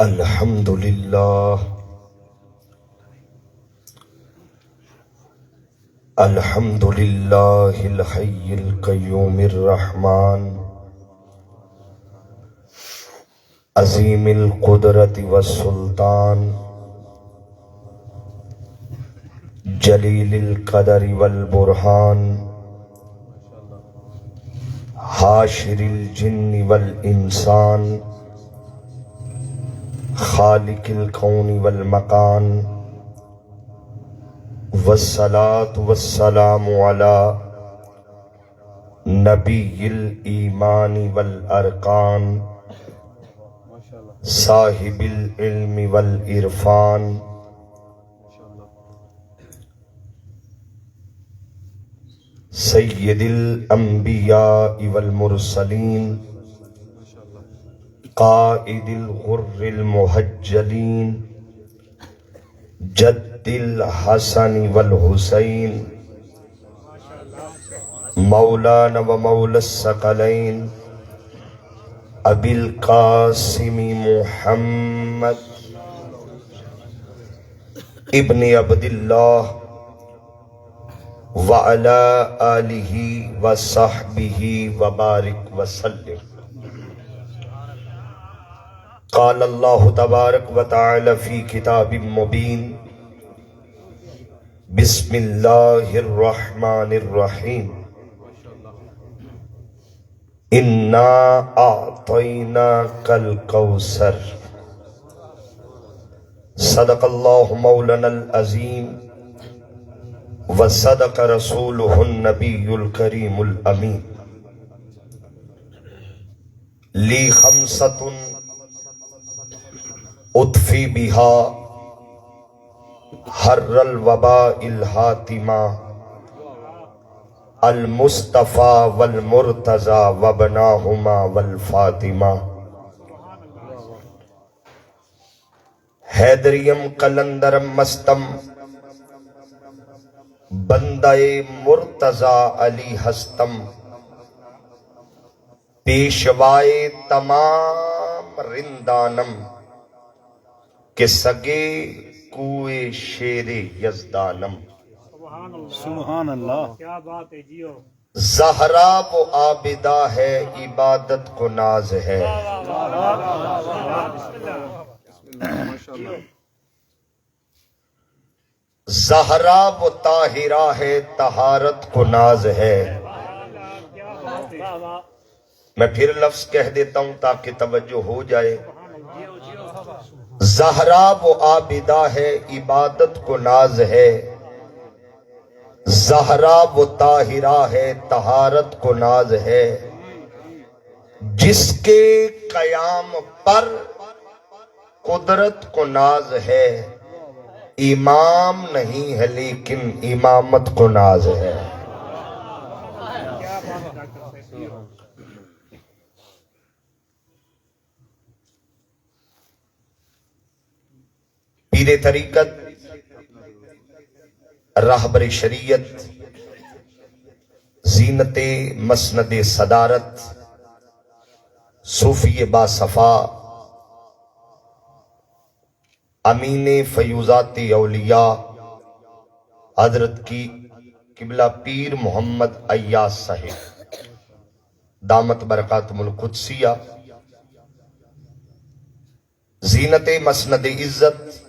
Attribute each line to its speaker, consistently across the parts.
Speaker 1: الحمد للہ الحمد للہ الحی القیوم الرحمن عظیم القدرت والسلطان جلیل القدر والبرہان حاشر الجن والانسان خالق الکون والمکان والصلاة والسلام علی نبی الایمان والارکان صاحب العلم والعرفان سید الانبیاء والمرسلین قائد الغر المحجلین جد الحسن والحسین مولانا و مولا الثقلین ابی القاسم محمد ابن عبداللہ وعلی آلہ وصحبہ وبارک وسلم۔ قال اللہ تبارک و تعالی فی کتاب مبین بسم اللہ الرحمن الرحیم انا اعطیناک الکوثر صدق اللہ مولانا العظیم وصدق رسولہ النبی الکریم الامین۔ لی خمسۃ اطفی بہا حر الوباء الحاتمہ المصطفیٰ والمرتضی وابناہما والفاطمہ۔ حیدریم قلندرم مستم بندہ مرتضی علی ہستم پیشوائے تمام رندانم کہ سگے کوئے شیر یزدانم۔
Speaker 2: سبحان اللہ، کیا بات ہے جیو۔
Speaker 1: زہرا وہ عابدہ ہے عبادت کو ناز ہے، زہرا وہ طاہرہ ہے طہارت کو ناز ہے۔ میں پھر لفظ کہہ دیتا ہوں تاکہ توجہ ہو جائے۔ زہرا وہ عابدہ ہے عبادت کو ناز ہے، زہرا وہ طاہرہ ہے طہارت کو ناز ہے، جس کے قیام پر قدرت کو ناز ہے، امام نہیں ہے لیکن امامت کو ناز ہے۔ پیر طریقت، راہبر شریعت، زینت مسند صدارت، صوفی باصفا، امین فیوزات اولیاء حضرت کی قبلہ پیر محمد ایاز صاحب دامت برکاتہم القدسیہ، زینت مسند عزت،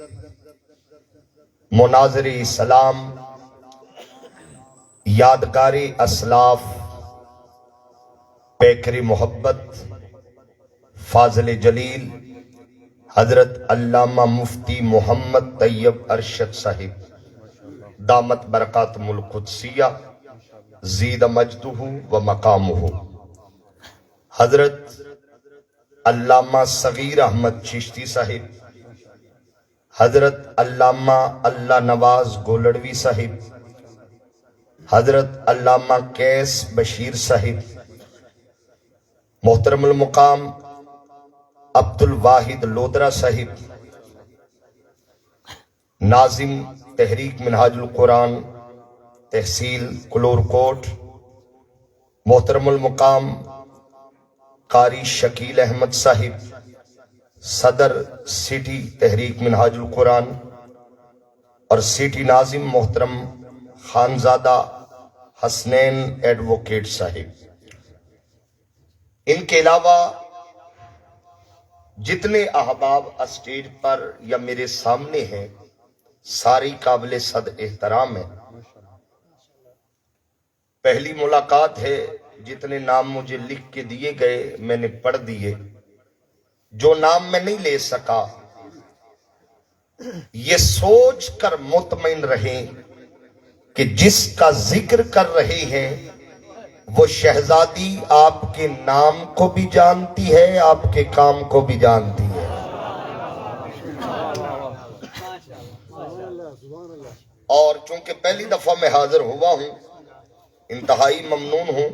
Speaker 1: مناظر اسلام، یادگار اسلاف، پیکر محبت، فاضل جلیل حضرت علامہ مفتی محمد طیب ارشد صاحب دامت برکاتہم القدسیہ زید مجدہ و مقامہ، حضرت علامہ صغیر احمد چشتی صاحب، حضرت علامہ اللہ نواز گولڑوی صاحب، حضرت علامہ کیس بشیر صاحب، محترم المقام عبد الواحد لودرہ صاحب، ناظم تحریک منہاج القرآن تحصیل کلور کوٹ، محترم المقام قاری شکیل احمد صاحب، صدر سٹی تحریک منہاج القرآن اور سٹی ناظم محترم خانزادہ حسنین ایڈووکیٹ صاحب، ان کے علاوہ جتنے احباب اسٹیج پر یا میرے سامنے ہیں ساری قابل صد احترام ہیں۔ پہلی ملاقات ہے، جتنے نام مجھے لکھ کے دیے گئے میں نے پڑھ دیے، جو نام میں نہیں لے سکا یہ سوچ کر مطمئن رہیں کہ جس کا ذکر کر رہے ہیں وہ شہزادی آپ کے نام کو بھی جانتی ہے، آپ کے کام کو بھی جانتی ہے۔ اور چونکہ پہلی دفعہ میں حاضر ہوا ہوں، انتہائی ممنون ہوں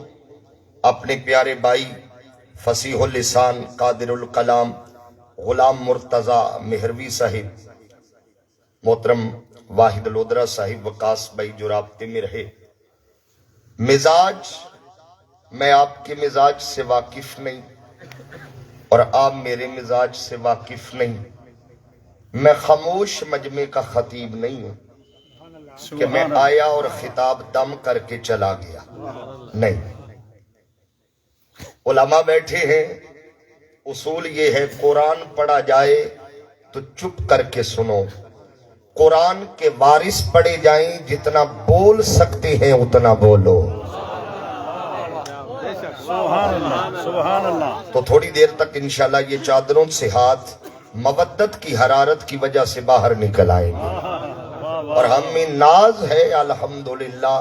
Speaker 1: اپنے پیارے بھائی فصیح اللسان قادر الکلام غلام مرتضی مہروی صاحب، محترم واحد لودرہ صاحب، وقاص بھائی جو رابطے میں رہے۔ مزاج میں آپ کے مزاج سے واقف نہیں اور آپ میرے مزاج سے واقف نہیں۔ میں خاموش مجمع کا خطیب نہیں ہوں کہ میں آیا اور خطاب دم کر کے چلا گیا، نہیں۔ علماء بیٹھے ہیں، اصول یہ ہے قرآن پڑھا جائے تو چپ کر کے سنو، قرآن کے وارث پڑھے جائیں، جتنا بول سکتے ہیں اتنا بولو۔
Speaker 2: سبحان اللہ، سبحان اللہ۔
Speaker 1: تو تھوڑی دیر تک انشاءاللہ یہ چادروں سے ہاتھ مودت کی حرارت کی وجہ سے باہر نکل آئیں گے، اور ہمیں ناز ہے الحمدللہ،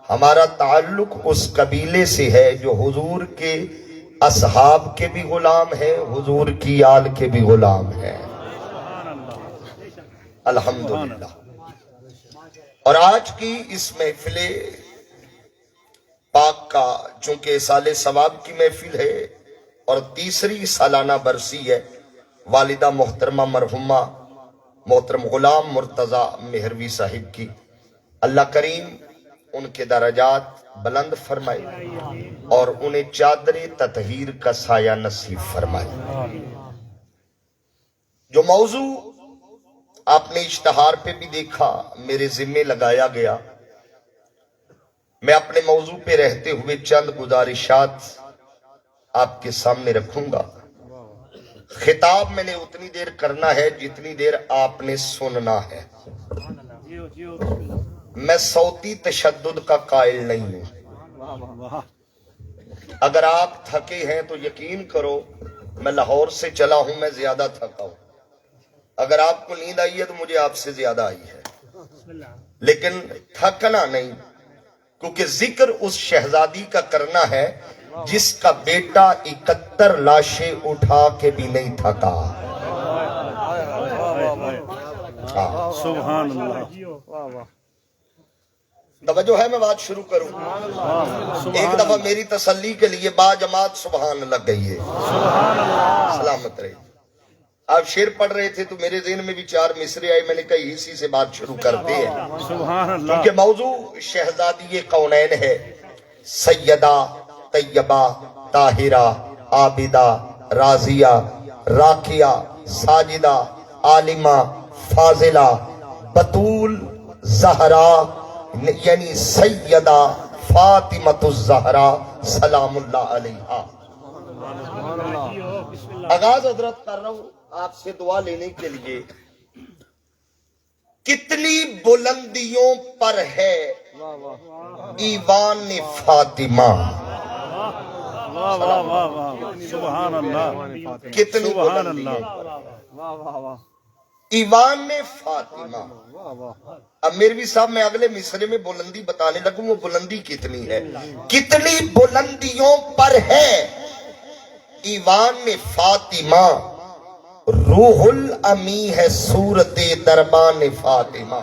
Speaker 1: ہمارا تعلق اس قبیلے سے ہے جو حضور کے اصحاب کے بھی غلام ہیں، حضور کی آل کے بھی غلام ہیں، الحمدللہ۔ اور آج کی اس محفل پاک کا چونکہ سال ثواب کی محفل ہے اور تیسری سالانہ برسی ہے والدہ محترمہ مرحومہ محترم غلام مرتضی مہروی صاحب کی، اللہ کریم ان کے درجات بلند فرمائے اور انہیں چادر تطہیر کا سایہ نصیب فرمائے۔ جو موضوع آپ نے اشتہار پہ بھی دیکھا میرے ذمہ لگایا گیا، میں اپنے موضوع پہ رہتے ہوئے چند گزارشات آپ کے سامنے رکھوں گا۔ خطاب میں نے اتنی دیر کرنا ہے جتنی دیر آپ نے سننا ہے، میں صوتی تشدد کا قائل نہیں ہوں۔ اگر آپ تھکے ہیں تو یقین کرو میں لاہور سے چلا ہوں، میں زیادہ تھکا ہوں۔ اگر آپ کو نیند آئی ہے تو مجھے آپ سے زیادہ آئی ہے، لیکن تھکنا نہیں، کیونکہ ذکر اس شہزادی کا کرنا ہے جس کا بیٹا 71 لاشیں اٹھا کے بھی نہیں تھکا۔
Speaker 2: سبحان اللہ۔
Speaker 1: توجہ ہے، میں بات شروع کروں۔ ایک دفعہ میری تسلی کے لیے با جماعت سبحان اللہ کہیے، سلامت رہے۔ آپ شعر پڑھ رہے تھے تو میرے ذہن میں بھی 4 مصرے آئے، میں نے کہا اسی سے بات شروع کرتے ہیں،
Speaker 2: سبحان اللہ۔
Speaker 1: کیونکہ موضوع شہزادی کونین ہے، سیدہ طیبہ طاہرہ عابدہ راضیہ راکیہ ساجدہ عالمہ فاضلہ بطول زہرا، یعنی سیدہ فاطمۃ الزہرا سلام اللہ علیہا۔ آغاز حضرت کر رہا ہوں آپ سے دعا لینے کے لیے۔ کتنی بلندیوں پر ہے ایوان فاطمہ،
Speaker 2: سبحان اللہ،
Speaker 1: کتنی
Speaker 2: سبحان
Speaker 1: بلندیوں
Speaker 2: اللہ۔
Speaker 1: پر ایوان فاطمہ۔ اب میروی صاحب میں اگلے مصرے میں بلندی بتانے لگوں، وہ بلندی کتنی ہے، کتنی بلندیوں پر ہے ایوان فاطمہ، روح الامی ہے صورت دربان فاطمہ،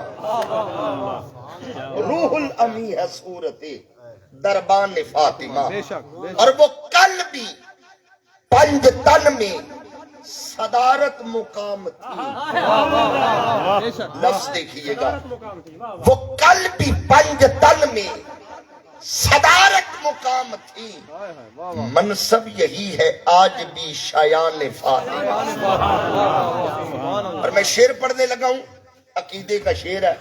Speaker 1: روح الامی ہے صورت دربان فاطمہ، اور وہ کل بھی پنج تن میں صدارت مقام تھی۔ لفظ دیکھیے گا، وہ کل بھی پنج تن میں صدارت مقام تھی، نہیں منصب یہی ہے آج بھی شایان فاطمہ. اور میں شعر پڑھنے لگا ہوں، عقیدے کا شعر ہے.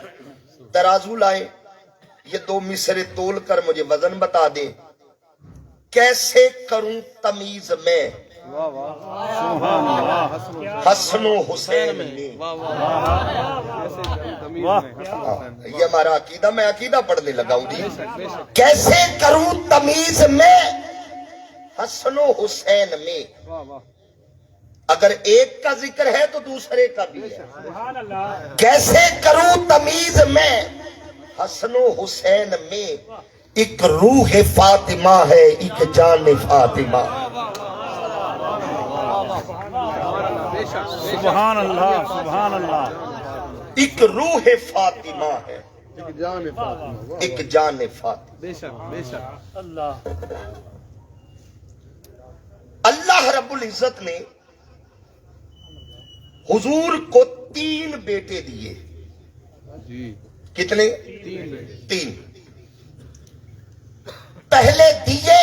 Speaker 1: ترازو لائیں، یہ 2 مصرے تول کر مجھے وزن بتا دیں. کیسے کروں تمیز میں حسن و حسین میں. یہ ہمارا عقیدہ، میں عقیدہ پڑھنے لگا ہوں جی. کیسے کروں تمیز میں حسن و حسین میں. اگر ایک کا ذکر ہے تو دوسرے کا بھی ہے. کیسے کروں تمیز میں حسن و حسین میں. ایک روح فاطمہ ہے ایک جان فاطمہ.
Speaker 2: سبحان اللہ سبحان اللہ.
Speaker 1: ایک روح فاطمہ ہے ایک جان فاطمہ.
Speaker 3: بے شک بے شک.
Speaker 2: اللہ
Speaker 1: اللہ رب العزت نے حضور کو 3 بیٹے دیے.
Speaker 3: جی
Speaker 1: کتنے؟
Speaker 3: 3.
Speaker 1: پہلے دیے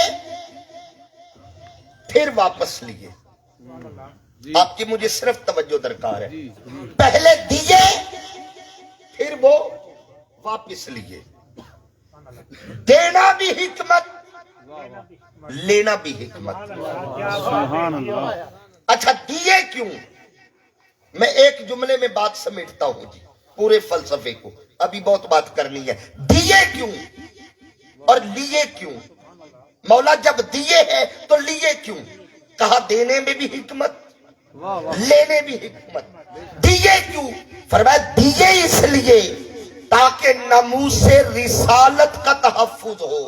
Speaker 1: پھر واپس لیے.
Speaker 3: جی
Speaker 1: آپ کی مجھے صرف توجہ درکار ہے.
Speaker 3: جی
Speaker 1: پہلے دیے پھر وہ واپس لیے. دینا بھی حکمت، لینا بھی حکمت.
Speaker 2: سبحان اللہ.
Speaker 1: اچھا دیے کیوں؟ میں ایک جملے میں بات سمیٹتا ہوں جی پورے فلسفے کو، ابھی بہت بات کرنی ہے. دیے کیوں اور لیے کیوں؟ مولا جب دیے ہیں تو لیے کیوں؟ کہا دینے میں بھی حکمت لینے بھی حکمت. دیے کیوں؟ فرمایا دیے اس لیے تاکہ ناموس رسالت کا تحفظ ہو.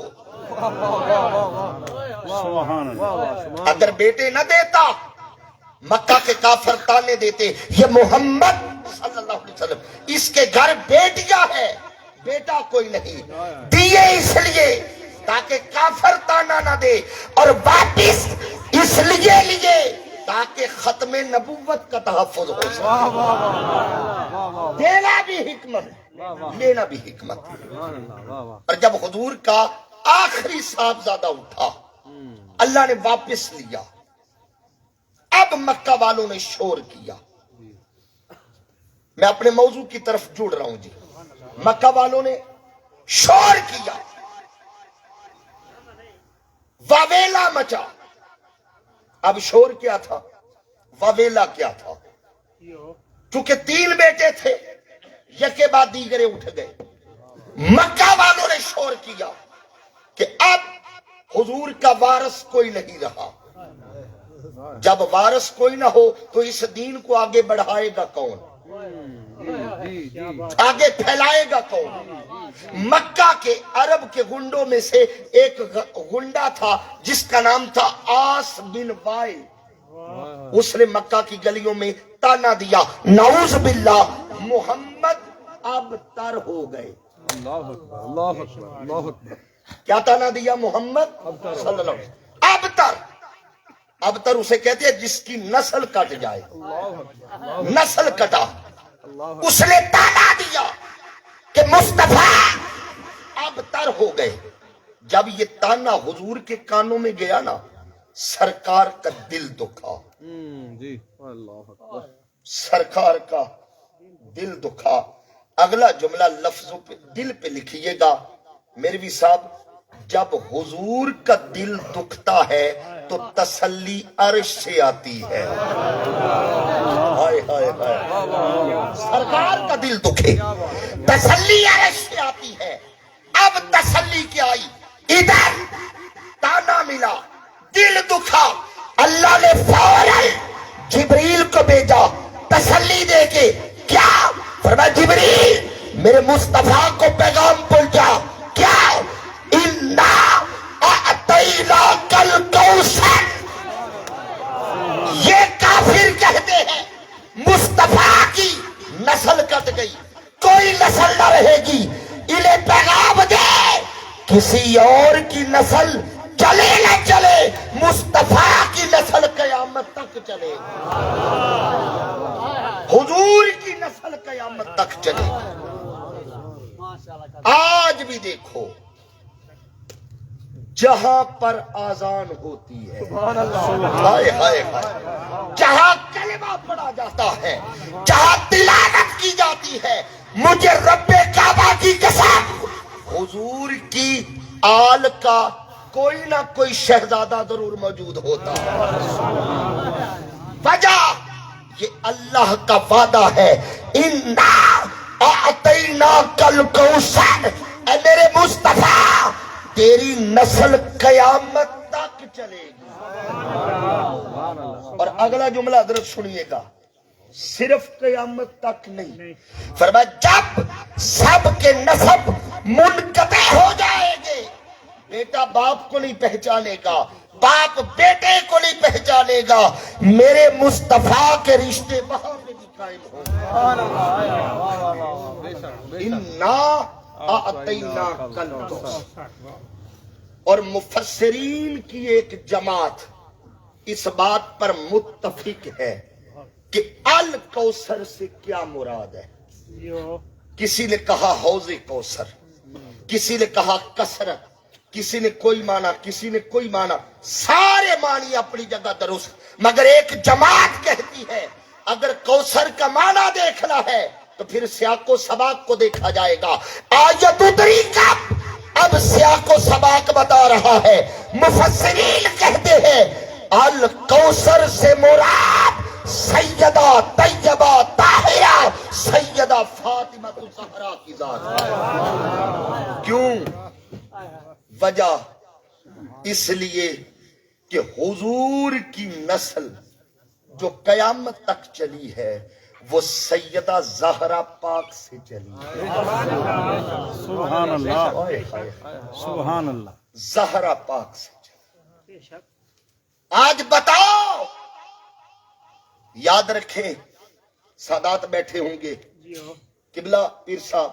Speaker 2: سبحان اللہ.
Speaker 1: اگر بیٹے نہ دیتا مکہ کے کافر تانے دیتے یہ محمد صلی اللہ علیہ وسلم اس کے گھر بیٹیاں ہے بیٹا کوئی نہیں. دیے اس لیے تاکہ کافر تانا نہ دے، اور واپس اس لیے تاکہ ختم نبوت کا تحفظ ہو سکے. دینا بھی حکمت لینا بھی حکمت. اور جب حضور کا آخری صاحبزادہ اٹھا اللہ نے واپس لیا. اب مکہ والوں نے شور کیا. میں اپنے موضوع کی طرف جڑ رہا ہوں جی. مکہ والوں نے شور کیا، واویلا مچا. اب شور کیا تھا، واویلا کیا تھا؟ کیونکہ 3 بیٹے تھے، یک کے بعد دیگرے اٹھ گئے. مکہ والوں نے شور کیا کہ اب حضور کا وارث کوئی نہیں رہا. جب وارث کوئی نہ ہو تو اس دین کو آگے بڑھائے گا کون؟ آگے پھیلائے گا کون؟ مکہ کے عرب کے گنڈوں میں سے ایک گنڈا تھا جس کا نام تھا آس بن وائل. اس نے مکہ کی گلیوں میں تانا دیا نعوذ باللہ محمد اب تر ہو گئے.
Speaker 3: اللہ اکبر اللہ اکبر اللہ اکبر.
Speaker 1: کیا تانا دیا محمد صلی اللہ علیہ وسلم؟ اب تر. اب تر اسے کہتے ہیں جس کی نسل کٹ جائے. نسل کٹا. اس نے تانا دیا کہ مصطفیٰ اب تر ہو گئے. جب یہ تانا حضور کے کانوں میں گیا نا سرکار کا دل دکھا.
Speaker 3: جی اللہ اکبر.
Speaker 1: سرکار کا دل دکھا. اگلا جملہ لفظوں پہ دل پہ لکھیے گا میروی صاحب. جب حضور کا دل دکھتا ہے تو تسلی عرش سے آتی ہے. ہائے ہائے ہائے. سرکار کا دل دکھے تسلی عرش سے آتی ہے. اب تسلی کیا آئی؟ ادھر تانا ملا دل دکھا. اللہ نے فوراً جبریل کو بھیجا تسلی دے کے. کیا فرمایا؟ جبریل میرے مصطفیٰ کو پیغام پہنچا. کیا؟ اِنَّا أَعْطَيْنَاكَ الْكَوْثَرَ. یہ کافر کہتے ہیں مصطفیٰ کی نسل کٹ گئی، کوئی نسل نہ رہے گی. انہیں پیغام دے کسی اور کی نسل چلے نہ چلے مصطفیٰ کی نسل قیامت تک چلے. حضور کی نسل قیامت تک چلے. آج بھی دیکھو جہاں پر آزان ہوتی ہے، ہائے ہائے ہائے، جہاں کلمہ پڑھا جاتا ہے، جہاں تلاوت کی جاتی ہے، مجھے رب کعبہ کی قسم حضور کی آل کا کوئی نہ کوئی شہزادہ ضرور موجود ہوتا ہے۔ وجہ یہ اللہ کا وعدہ ہے، اِنَّا أَعْطَيْنَاكَ الْكَوْثَرَ، اے میرے مصطفیٰ تیری نسل قیامت تک چلے گی۔ اور اگلا جملہ حضرت سنیے گا، صرف قیامت تک نہیں، فرمایا جب سب کے نسب منقطع ہو جائیں گے، بیٹا باپ کو نہیں پہچانے گا، باپ بیٹے کو نہیں پہچانے گا، میرے مصطفیٰ کے رشتے وہاں پہ بھی قائم ہوں گے۔ اِنَّا أَعْطَيْنَاكَ الْكَوْثَرَ۔ اور مفسرین کی ایک جماعت اس بات پر متفق ہے کہ الکوثر سے کیا مراد ہے۔ کسی نے کہا حوض کوثر، کسی نے کہا کثرت، کسی نے کوئی معنی، کسی نے کوئی معنی، سارے معنی اپنی جگہ درست، مگر ایک جماعت کہتی ہے اگر کوثر کا معنی دیکھنا ہے تو پھر سیاق و سباق کو دیکھا جائے گا۔ آیت اتری کب؟ اب سیاق و سباق بتا رہا ہے۔ مفسرین کہتے ہیں الکوثر سے مراد سیدہ طیبہ طاہرہ سیدہ فاطمہ الزہرا کی ذات ہے۔ کیوں؟ وجہ اس لیے کہ حضور کی نسل جو قیامت تک چلی ہے وہ سیدہ زہرا پاک سے چلی ہے۔
Speaker 2: سبحان اللہ، سبحان اللہ۔
Speaker 1: زہرا پاک سے چلی۔ آج بتاؤ، یاد رکھیں، سادات بیٹھے ہوں گے، قبلہ پیر صاحب،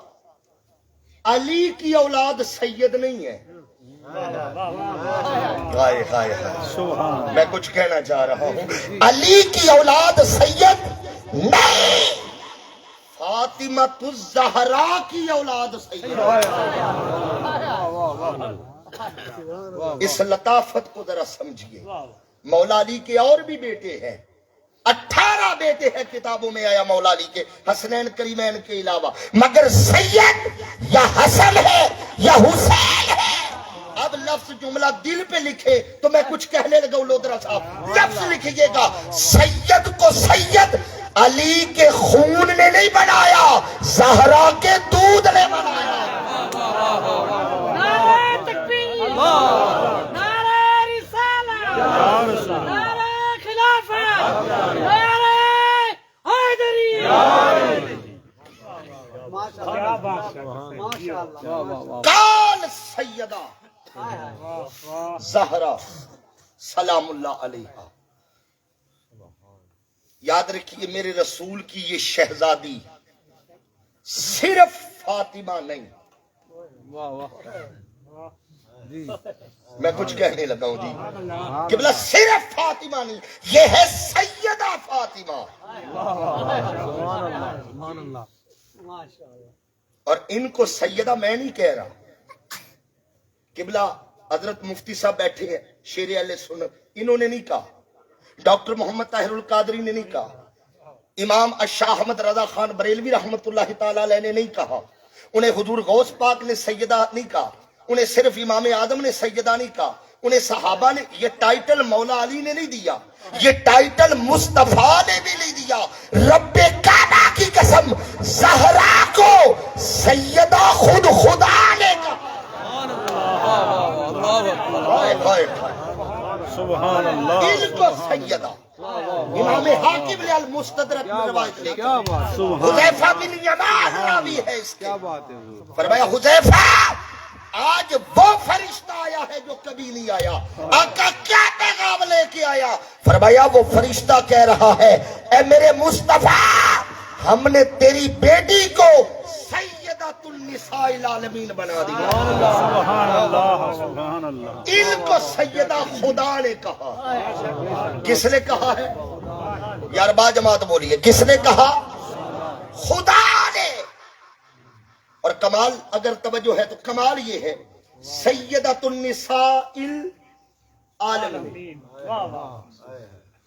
Speaker 1: علی کی اولاد سید نہیں ہے۔ ہائے ہائے ہائے، میں کچھ کہنا چاہ رہا ہوں، علی کی اولاد سید نہیں، فاطمہ الزہرا کی اولاد سید۔ اس لطافت کو ذرا سمجھیے۔ مولا علی کے اور بھی بیٹے ہیں، 18 بیٹے ہیں، کتابوں میں آیا مولا علی کے، حسنین کریمین کے علاوہ، مگر سید یا حسن ہے یا حسین ہے۔ اب لفظ جملہ دل پہ لکھے تو میں کچھ کہنے لگا، لودرا صاحب لفظ لکھیے گا، سید کو سید علی کے خون نے نہیں بنایا، زہرا کے دودھ نے بنایا۔
Speaker 4: نعرہ تکبیر، نعرہ رسالت، نعرہ خلافت، نعرہ حیدری۔
Speaker 1: کال سیدہ زہرا سلام اللہ علیہا۔ یاد رکھیے میرے رسول کی یہ شہزادی صرف فاطمہ نہیں، میں کچھ کہنے لگا ہوں جی، قبلہ صرف فاطمہ نہیں، یہ ہے سیدہ فاطمہ۔ اور ان کو سیدہ میں نہیں کہہ رہا، قبلہ حضرت مفتی صاحب بیٹھے ہیں شیر اہل سنت، انہوں نے نہیں کہا، ڈاکٹر محمد طاہر القادری نے نہیں کہا، امام شاہ احمد رضا خان بریلوی رحمت اللہ تعالیٰ علیہ نے نہیں کہا، انہیں حضور غوث پاک نے سیدہ نہیں کہا، انہیں صرف امام اعظم نے سیدہ نہیں کہا، انہیں صحابہ نے، یہ ٹائٹل مولا علی نے نہیں دیا، یہ ٹائٹل مصطفیٰ نے بھی نہیں دیا۔ رب کعبہ کی قسم زہرا کو سیدہ خود خدا نے کہا۔
Speaker 2: سبحان اللہ،
Speaker 1: ان کو سیدہ امام حاکم نے المستدرک میں روایت لے حذیفہ بن یمان راوی ہے اس کے، فرمایا حذیفہ آج وہ فرشتہ آیا ہے جو کبھی نہیں آیا۔ آقا کیا پیغام لے کے آیا؟ فرمایا وہ فرشتہ کہہ رہا ہے اے میرے مصطفیٰ، ہم نے تیری بیٹی کو سیدۃ النساء العالمین بنا دیا۔
Speaker 2: سبحان اللہ، سبحان اللہ۔
Speaker 1: ان کو سیدہ خدا نے کہا۔ کس نے کہا ہے یار؟ با جماعت بولیے، کس نے کہا؟ خدا نے۔ اور کمال اگر توجہ ہے تو کمال یہ ہے سیدۃ النساء العالمین.
Speaker 2: واہ واہ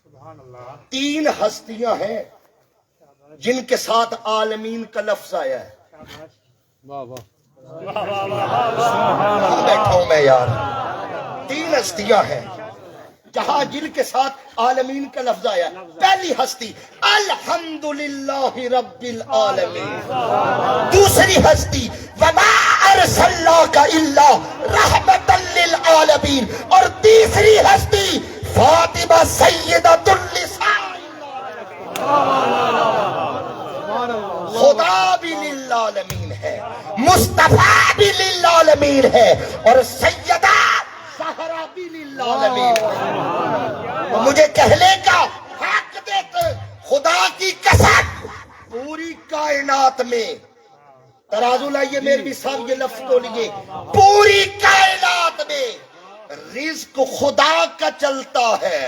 Speaker 2: سبحان اللہ.
Speaker 1: 3 ہستیاں ہیں جن کے ساتھ عالمین کا لفظ آیا ہے.
Speaker 3: واہ واہ
Speaker 1: کہاں بیٹھا ہوں میں یار. 3 ہستیاں ہیں جہاں جن کے ساتھ عالمین کا لفظ آیا. پہلی ہستی الحمدللہ رب العالمین. دوسری ہستی وما ارسلناک الا رحمۃ للعالمین. اور تیسری ہستی فاطمہ سیدۃ النساء. خدا بھی للعالمین ہے, مصطفیٰ بھی للعالمین ہے, اور سیدہ زہرا بھی للعالمین ہے. تو مجھے کہنے کا حق دیتے خدا کی قسم پوری کائنات میں, ترازو لائیے میرے صاحب یہ لفظ بولیے, پوری کائنات میں رزق خدا کا چلتا ہے.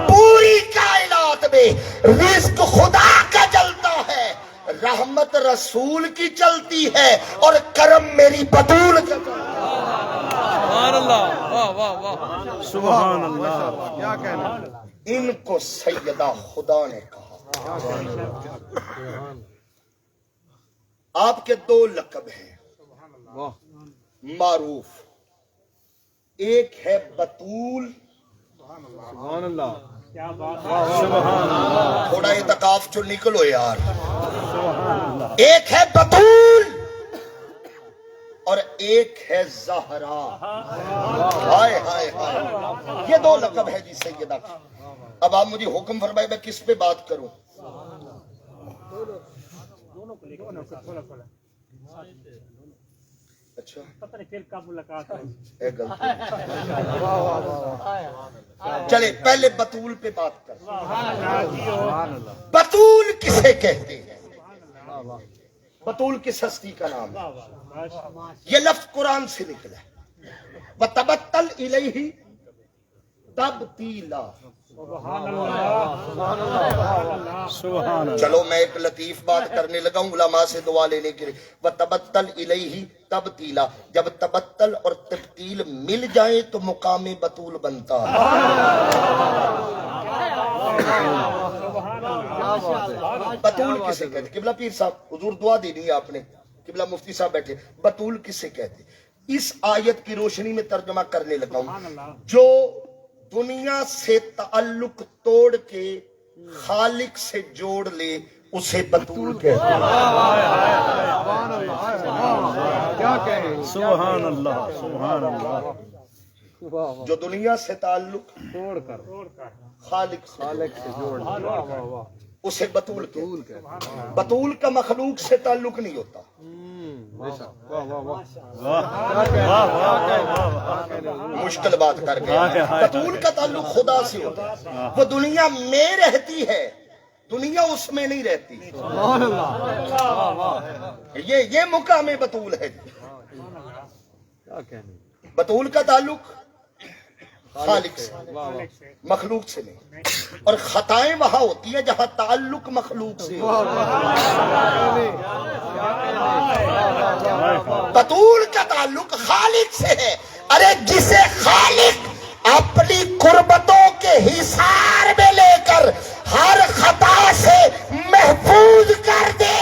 Speaker 1: پوری کائنات میں رزق خدا کا چلتا ہے, رحمت رسول کی چلتی ہے, اور کرم میری بطول کا چلتا ہے.
Speaker 3: سبحان اللہ. واہ واہ واہ
Speaker 2: سبحان اللہ.
Speaker 3: کیا کہنا.
Speaker 1: ان کو سیدہ خدا نے کہا. آپ کے 2 لقب ہیں
Speaker 3: واہ
Speaker 1: معروف. ایک ہے بطول,
Speaker 3: سبحان اللہ.
Speaker 2: کیا بات ہے.
Speaker 1: تھوڑا اعتکاف چو نکلو یار. ایک ہے بطول اور ایک ہے زہرا. ہائے ہائے ہائے, یہ 2 لقب ہے جی سیدہ. اب آپ مجھے حکم فرمائے میں کس پہ بات کروں. اچھا
Speaker 2: پتہ نہیں پھر کب ملاقات ہے.
Speaker 1: اے غلطی. چلے پہلے بطول پہ بات کر. بطول کسے کہتے ہیں؟ بطول کس ہستی کا نام ہے؟ یہ لفظ قرآن سے نکلا ہے. وَتَبَتَّلْ إِلَيْهِ تَبْتِيلًا.
Speaker 2: سبحان اللہ.
Speaker 1: چلو میں ایک لطیف بات کرنے لگا ہوں علماء سے دعا لینے کے لیے. وَتَبَتَّلْ إِلَيْهِ تَبْتِيلًا. جب تبتل اور تبتیل مل جائیں تو مقام بطول بنتا ہے. بطول کسے کہتے؟ قبلہ پیر صاحب حضور دعا دینی ہے آپ نے, قبلہ مفتی صاحب بیٹھے. بطول کسے کہتے؟ اس آیت کی روشنی میں ترجمہ کرنے لگا ہوں. جو دنیا سے تعلق توڑ کے خالق سے جوڑ لے اسے بطول کہتے ہیں.
Speaker 3: کیا کہنا.
Speaker 2: سبحان اللہ. سبحان اللہ.
Speaker 1: جو دنیا سے تعلق
Speaker 3: توڑ کر
Speaker 1: خالق سے
Speaker 3: خالق سے جوڑ. واہ واہ واہ.
Speaker 1: اسے بطول کہتے ہیں. بطول کا مخلوق سے تعلق نہیں ہوتا.
Speaker 3: واہ واہ واہ.
Speaker 1: مشکل بات کر گئے. بطول کا تعلق خدا سے ہوتا ہے. وہ دنیا میں رہتی ہے, دنیا اس میں نہیں رہتی.
Speaker 3: سبحان اللہ.
Speaker 1: یہ مقام بطول ہے.
Speaker 3: کیا کہنا.
Speaker 1: بطول کا تعلق خالق سے, مخلوق سے نہیں. اور خطائیں وہاں ہوتی ہیں جہاں تعلق مخلوق سے. بطول کا تعلق خالق سے ہے. ارے جسے خالق اپنی قربتوں کے حصار میں لے کر ہر خطا سے محفوظ کر دے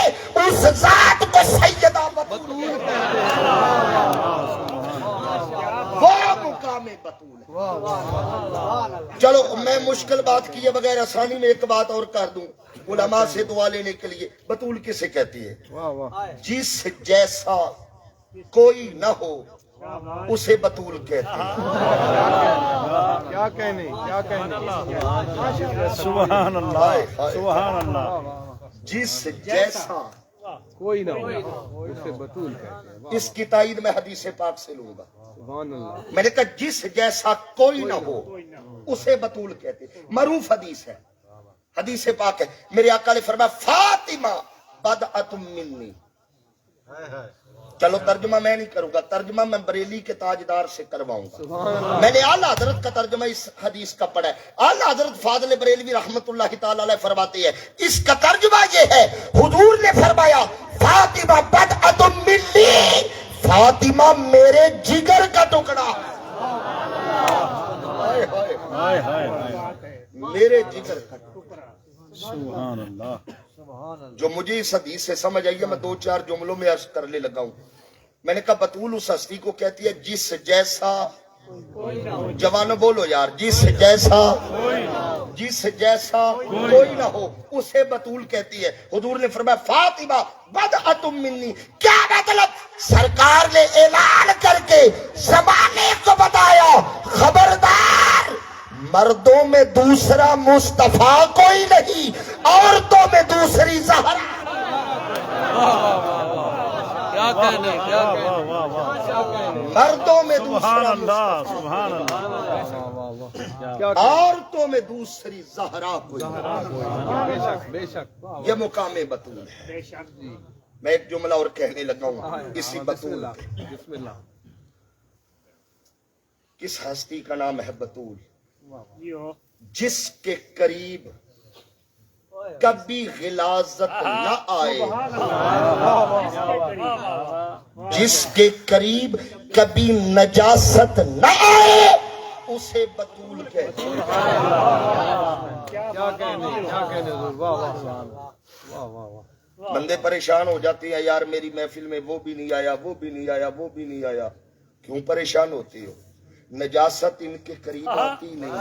Speaker 1: اس ذات کو سیدہ بطول کہتے ہیں. وہ مقام بطول ہے. چلو میں مشکل بات کیے بغیر آسانی میں ایک بات اور کر دوں علماء سے دعا لینے کے لیے. بطول کسے کہتی ہے؟
Speaker 3: واہ واہ.
Speaker 1: جس جیسا کوئی نہ ہو اسے بطول کہتے ہیں.
Speaker 3: کیا کہنے. کیا کہنے.
Speaker 2: سبحان اللہ. سبحان اللہ.
Speaker 1: جس جیسا
Speaker 3: کوئی نہ ہو اسے بطول کہتے ہیں.
Speaker 1: اس کی تائید میں حدیث پاک سے لوں گا.
Speaker 3: سبحان اللہ.
Speaker 1: میں نے کہا جس جیسا کوئی نہ ہو اسے بطول کہتے ہیں. معروف حدیث ہے, حدیث پاک ہے. میرے آقا نے فرمایا فاطمہ بدعۃ منی. چلو ترجمہ میں نہیں کروں گا, ترجمہ میں بریلی کے تاجدار سے کرواؤں گا. میں نے اعلیٰ حضرت کا ترجمہ اس حدیث کا پڑھا ہے. اعلیٰ حضرت فاضل بریلوی رحمت اللہ تعالی علیہ فرماتے ہیں اس کا ترجمہ یہ ہے, حضور نے فرمایا فاطمہ بدعۃ منی فاطمہ میرے جگر کا ٹکڑا، ہائے ہائے
Speaker 2: ہائے ہائے ہائے
Speaker 1: میرے جگر کا ٹکڑا۔
Speaker 2: سبحان اللہ۔
Speaker 1: جو مجھے اس حدیث سے سمجھ آئی ہے میں دو چار جملوں میں عرض کرنے لگا ہوں۔ میں نے کہا بطول اس ہستی کو کہتی ہے جس جیسا، جوانو بولو یار، جس جیسا کوئی نہ ہو اسے بطول کہتی ہے۔ حضور نے فرمایا فاطمہ بدعتم منی، کیا مطلب؟ سرکار نے اعلان کر کے زمانے کو بتایا خبردار، مردوں میں دوسرا مصطفیٰ کوئی نہیں، عورتوں میں دوسری زہرا۔
Speaker 3: کیا کہنے، کیا
Speaker 2: واہ
Speaker 3: کہنے،
Speaker 2: واہ واہ واہ،
Speaker 1: مردوں میں
Speaker 2: سبحان
Speaker 1: دوسرا
Speaker 2: اللہ سبحان اللہ۔
Speaker 1: عورتوں میں دوسری زہرا کوئی نہیں۔
Speaker 3: بے شک بے شک،
Speaker 1: یہ مقام بطول ہے۔
Speaker 2: بے شک جی۔
Speaker 1: میں ایک جملہ اور کہنے لگا ہوں اسی
Speaker 3: بسم
Speaker 1: بطول
Speaker 3: اللہ
Speaker 1: پہ۔
Speaker 3: بسم اللہ۔
Speaker 1: کس ہستی کا نام ہے بطول؟
Speaker 2: جیو
Speaker 1: جس کے قریب کبھی غلاظت نہ آئے، جس کے قریب کبھی نجاست نہ آئے اسے بطول کہتے ہیں۔
Speaker 3: کیا کہنے، کیا کہنے حضور، واہ واہ واہ واہ واہ۔
Speaker 1: بندے پریشان ہو جاتے ہیں یار میری محفل میں وہ بھی نہیں آیا، وہ بھی نہیں آیا، وہ بھی نہیں آیا۔ کیوں پریشان ہوتے ہو؟ نجاست ان کے قریب آتی نہیں۔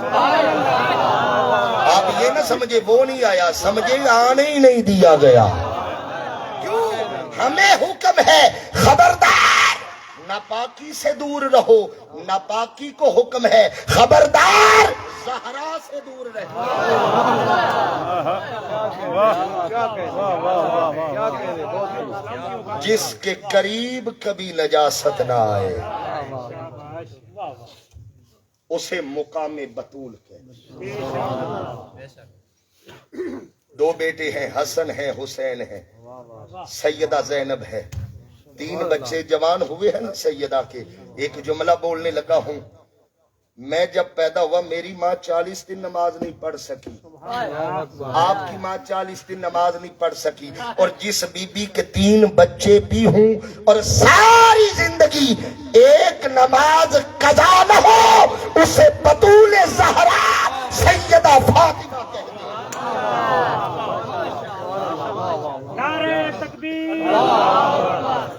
Speaker 1: آپ یہ نہ سمجھے وہ نہیں آیا، سمجھے آنے ہی نہیں دیا گیا۔ کیوں؟ ہمیں حکم ہے خبردار ناپاکی سے دور رہو، ناپاکی کو حکم ہے خبردار زہرا سے دور رہو۔
Speaker 3: کیا کہنے، واہ واہ واہ، کیا کہنے، بہت خوب۔
Speaker 1: جس کے قریب کبھی نجاست نہ آئے اسے مقام بطول کہتے ہیں۔ دو بیٹے ہیں، حسن ہے، حسین ہے، سیدہ زینب ہے، 3 بچے جوان ہوئے ہیں نا سیدہ کے۔ ایک جملہ بولنے لگا ہوں، میں جب پیدا ہوا میری ماں 40 دن نماز نہیں پڑھ سکی، آپ کی ماں 40 دن نماز نہیں پڑھ سکی، اور جس بی بی کے 3 بچے بھی ہوں اور ساری زندگی ایک نماز قضا نہ ہو اسے بطول زہرا سیدہ فاطمہ کہتے ہیں۔
Speaker 2: نعرہ تکبیر،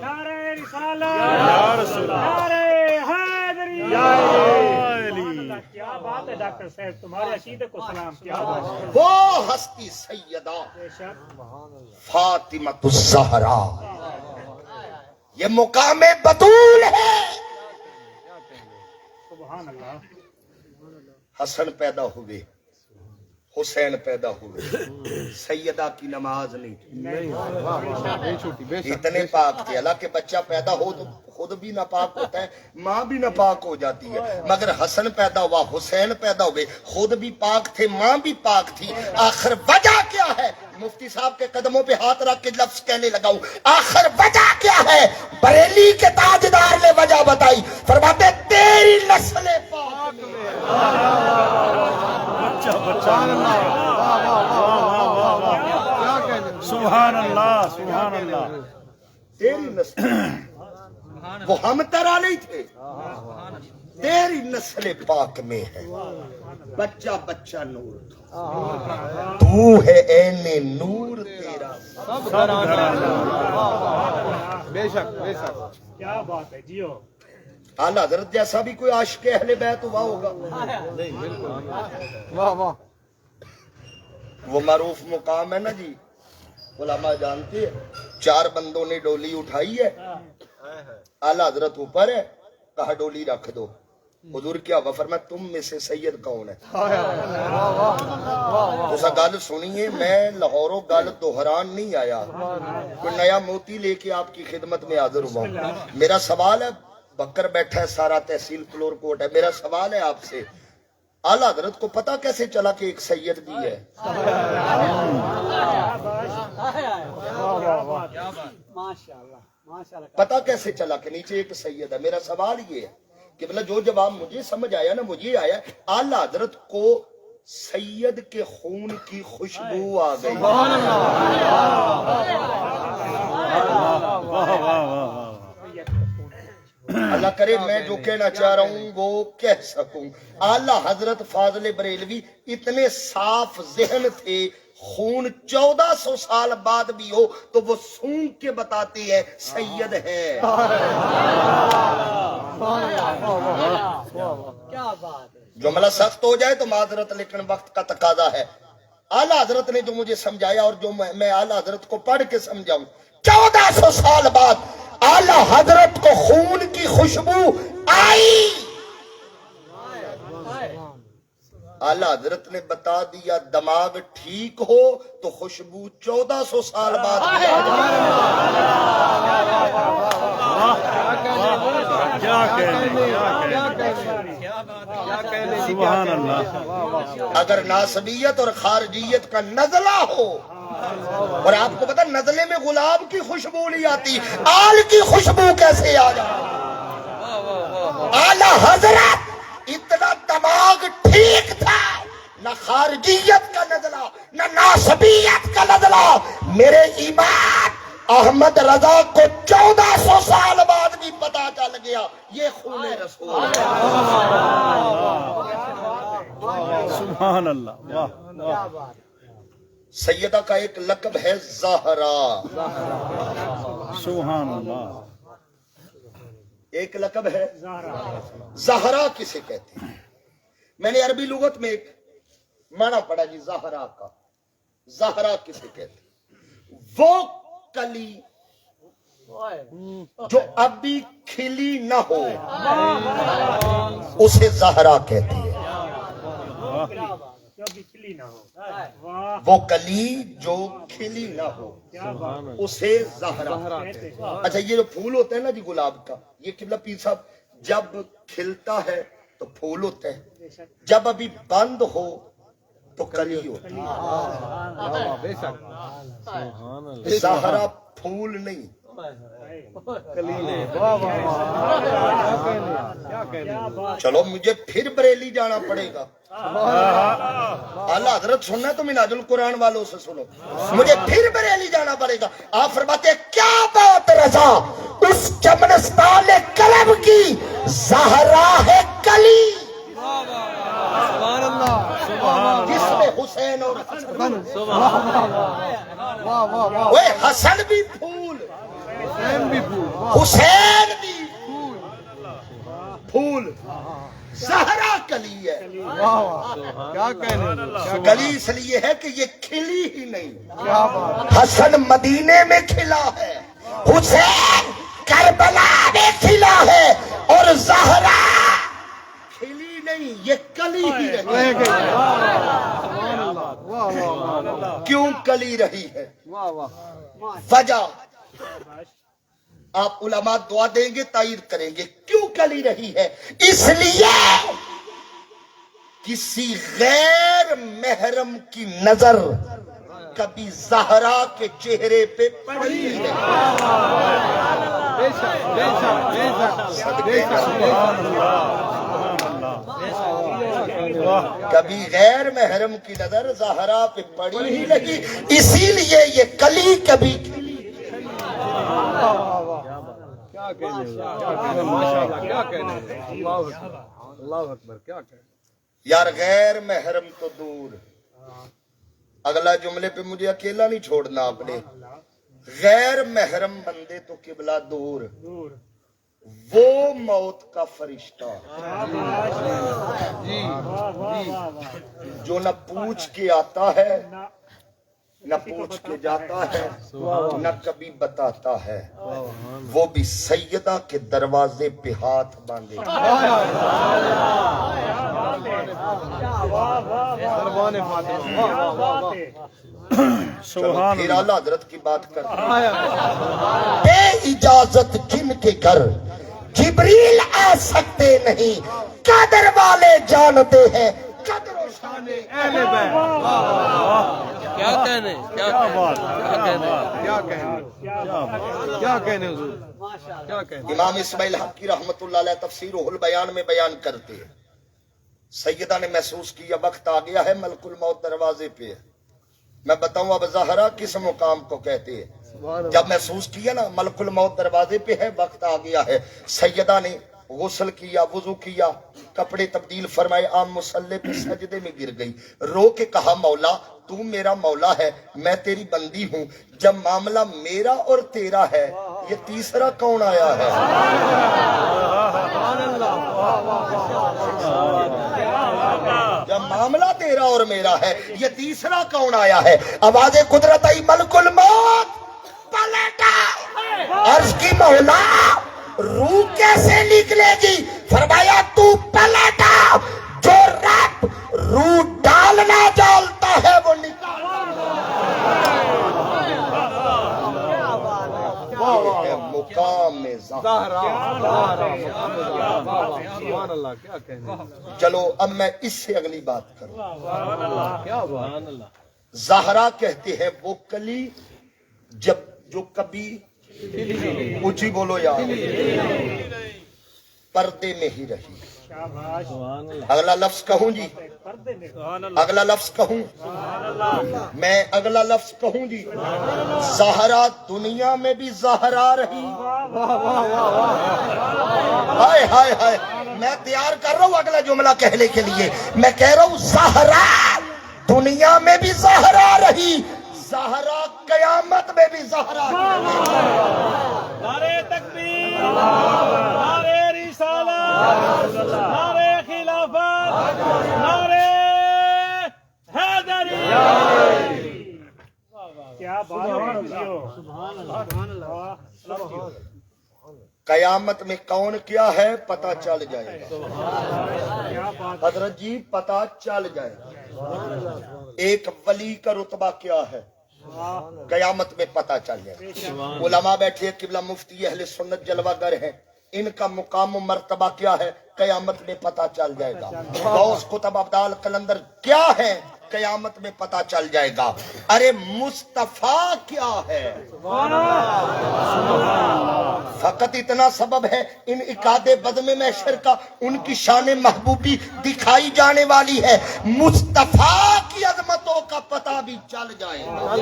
Speaker 2: نعرہ رسالت،
Speaker 3: یا رسول اللہ،
Speaker 2: نعرہ حیدری،
Speaker 3: یا
Speaker 2: علی۔ کیا بات ہے ڈاکٹر صاحب، تمہارے عقیدے کو سلام۔ کیا بات ہے،
Speaker 1: وہ ہستی سیدہ
Speaker 2: بے شک۔
Speaker 1: فاطمہ الزہرا، یہ مقام بطول ہے۔
Speaker 2: سبحان اللہ۔
Speaker 1: حسن پیدا ہوئے، حسین پیدا ہوئے، سیدہ کی نماز نہیں تھی،
Speaker 3: بے چھوٹی، بے شک۔
Speaker 1: اتنے پاک تھے۔ حالانکہ بچہ پیدا ہو تو خود بھی ناپاک ہوتا ہے، ماں بھی ناپاک ہو جاتی ہے، مگر حسن پیدا ہوا، حسین پیدا ہوئے، خود بھی پاک تھے، ماں بھی پاک تھی۔ آخر وجہ کیا ہے؟ مفتی صاحب کے قدموں پہ ہاتھ رکھ کے لفظ کہنے لگا ہوں، آخر وجہ کیا ہے؟ بریلی کے تاجدار نے وجہ بتائی، فرماتے تیری نسل پاک میں
Speaker 2: بچہ بچہ،
Speaker 3: کیا کہنے،
Speaker 2: سبحان اللہ سبحان اللہ۔
Speaker 1: تیری نسل، وہ ہم طرح نہیں تھے، تیری نسل پاک میں ہے، بچہ بچہ نور تھا، تو ہے عین نور تیرا۔
Speaker 3: سب گھرانا، بے شک بے شک۔
Speaker 2: کیا بات ہے جیو۔
Speaker 1: اعلیٰ حضرت جیسا بھی کوئی عاشق اہل بیت ہوا ہوگا،
Speaker 3: واہ واہ،
Speaker 1: وہ معروف مقام ہے نا جی، علماء جانتے ہیں، 4 بندوں نے ڈولی اٹھائی ہے، اعلیٰ حضرت اوپر ہے، کہا ڈولی رکھ دو، حضور کیا ہوا؟ فرمایا تم میں سے سید کون ہے؟ اس گل سنیے، میں لاہوروں گل دہران نہیں آیا، کوئی نیا موتی لے کے آپ کی خدمت میں حاضر ہوا ہوں۔ میرا سوال ہے، بکر بیٹھا ہے سارا تحصیل فلور کوٹ ہے، میرا سوال ہے آپ سے، اعلیٰ حضرت کو پتا کیسے چلا کہ ایک سید بھی ہے؟ پتا کیسے چلا کہ نیچے ایک سید ہے؟ میرا سوال یہ ہے کہ مطلب جو جواب مجھے سمجھ آیا نا، مجھے آیا اعلیٰ حضرت کو سید کے خون کی خوشبو آ گئی۔
Speaker 2: واہ واہ واہ واہ۔
Speaker 1: اللہ کرے میں جو کہنا چاہ رہا ہوں وہ کہہ سکوں. اعلیٰ حضرت فاضل بریلوی اتنے صاف ذہن تھے، خون 1400 سال بعد بھی ہو تو وہ سونگ کے بتاتے ہیں سید ہے.
Speaker 4: کیا بات ہے.
Speaker 1: جملہ سخت ہو جائے تو معذرت، لیکن وقت کا تقاضا ہے. اعلیٰ حضرت نے جو مجھے سمجھایا اور جو میں اعلیٰ حضرت کو پڑھ کے سمجھاؤں، 1400 سال بعد اعلیٰ حضرت کو خون کی خوشبو آئی. اعلیٰ حضرت نے بتا دیا دماغ ٹھیک ہو تو خوشبو 1400 سال بعد بھی آ جائے.
Speaker 3: سبحان اللہ.
Speaker 1: اگر ناسبیت اور خارجیت کا نزلہ ہو، اور آپ کو پتا نزلے میں گلاب کی خوشبو نہیں آتی، آل کی خوشبو کیسے آ جائے. اعلیٰ حضرت اتنا دماغ ٹھیک تھا، نہ خارجیت کا نزلہ نہ ناسبیت کا نزلہ. میرے امام احمد رضا کو 1400 سال بعد بھی پتا چل گیا یہ خون رسول ہے.
Speaker 3: سبحان اللہ. واہ.
Speaker 1: سیدہ کا ایک لقب ہے زہرا.
Speaker 3: سبحان اللہ.
Speaker 1: ایک لقب ہے زہرا. کسے کہتے ہیں؟ میں نے عربی لغت میں ایک معنی پڑھا جی زہرا کا. زہرا کسے کہتے ہیں؟ وہ کلی جو ابھی کھلی نہ ہو اسے زہرا کہتے ہیں. وہ کلی جو کھلی نہ ہو اسے زہرا. اچھا یہ جو پھول ہوتا ہے نا جی گلاب کا، یہ قبلہ پیر صاحب جب کھلتا ہے تو پھول ہوتا ہے، جب ابھی بند ہو تو کلی ہوتا
Speaker 3: بے شک.
Speaker 1: ہے. زہرا پھول نہیں. چلو مجھے پھر بریلی جانا پڑے گا. اعلیٰ حضرت سننا ہے تو مناج القرآن والوں سے سنو. مجھے پھر بریلی جانا پڑے گا. آپ فرماتے ہیں کیا بات رضا اس چمنستان قلب کی زہرا ہے کلی جس میں حسین اور وہ حسن بھی پھول، حسین بھی پھول، زہرا کلی ہے.
Speaker 3: کیا کہنے.
Speaker 1: کلی اس لیے ہے کہ یہ کھلی ہی نہیں. حسن مدینے میں کھلا ہے، حسین کربلا میں کھلا ہے، اور زہرا کھلی نہیں، یہ کلی ہی رہی. کیوں کلی رہی ہے؟ وجہ آپ علماء دعا دیں گے تائید کریں گے. کیوں کلی رہی ہے؟ اس لیے کسی غیر محرم کی نظر کبھی زہرا کے چہرے پہ پڑی ہے. کبھی غیر محرم کی نظر زہرا پہ پڑی ہی نہیں، اسی لیے یہ کلی کبھی
Speaker 3: اللہ اکبر. کیا کہنے.
Speaker 1: یار غیر محرم تو دور. اگلا جملے پہ مجھے اکیلا نہیں چھوڑنا آپ نے. غیر محرم بندے تو قبلہ دور، وہ موت کا فرشتہ جو نہ پوچھ کے آتا ہے نہ پوچھ کے جاتا ہے نہ کبھی بتاتا ہے، وہ بھی سیدہ کے دروازے پہ ہاتھ باندھے.
Speaker 3: سبحان
Speaker 1: پھر اعلیٰ حضرت کی بات کرتے ہیں. بے اجازت جن کے گھر جبریل آ سکتے نہیں، قدر والے جانتے ہیں قدر و شان اہل بیت.
Speaker 3: کیا کہنے. کیا بات. کیا کہنے حضور. کیا کہنے.
Speaker 1: امام اسماعیل حقی رحمت اللہ علیہ تفسیر البیان میں بیان کرتے ہیں، سیدہ نے محسوس کیا وقت آ گیا ہے، ملک الموت دروازے پہ ہے. میں بتاؤں اب زہرا کس مقام کو کہتے ہیں. جب محسوس کیا نا ملک الموت دروازے پہ ہے، وقت آ گیا ہے، سیدہ نے غسل کیا، وضو کیا، کپڑے تبدیل فرمائے، عام مصلے پہ سجدے میں گر گئی، رو کے کہا مولا تو میرا مولا ہے، میں تیری بندی ہوں، جب معاملہ میرا اور تیرا ہے یہ تیسرا کون آیا ہے؟ جب معاملہ تیرا اور میرا ہے یہ تیسرا کون آیا ہے؟ آواز قدرت آئی، ملک الموت پلٹا، عرض کی مولا روح کیسے نکلے گی؟ فرمایا تو پلٹا، جو رب روح ڈالنا جانتا ہے وہ نکال مقام
Speaker 3: زہرا سبحان اللہ، کیا کہنے،
Speaker 1: چلو اب میں اس سے اگلی بات کروں۔
Speaker 3: کیا بات،
Speaker 1: زہرا کہتے ہیں وہ کلی جب جو کبھی اونچی بولو یار پردے میں ہی رہی۔
Speaker 2: شاباش
Speaker 1: اگلا لفظ کہوں جی،
Speaker 2: پردے میں
Speaker 1: اگلا لفظ کہوں، میں اگلا لفظ کہوں جی، زہرا دنیا میں بھی زہرا رہی۔ ہائے ہائے ہائے، میں تیار کر رہا ہوں اگلا جملہ کہنے کے لیے، میں کہہ رہا ہوں زہرا دنیا میں بھی زہرا رہی، زہرا قیامت میں بھی زہرا رہی۔
Speaker 2: نعرے تکبیر، نعرے رسالت، نعرے خلافت، نعرے حیدری۔ کیا بات ہے، سبحان اللہ۔
Speaker 1: قیامت میں کون کیا ہے پتہ چل جائے گا
Speaker 2: کیا بات،
Speaker 1: حضرت جی، پتہ چل جائے گا۔ ایک ولی کا رتبہ کیا ہے قیامت میں پتہ چل جائے گا۔ علماء بیٹھے، قبلہ مفتی اہل سنت جلوہ گر ہیں، ان کا مقام و مرتبہ کیا ہے قیامت میں پتہ چل جائے گا۔ غوث قطب ابدال قلندر کیا ہے قیامت میں پتہ چل جائے گا۔ ارے مصطفیٰ کیا ہے، فقط اتنا سبب ہے ان اکاد بدم محشر کا ان کی شان محبوبی دکھائی جانے والی ہے، مصطفیٰ کی عظمتوں کا پتہ بھی چل جائے گا۔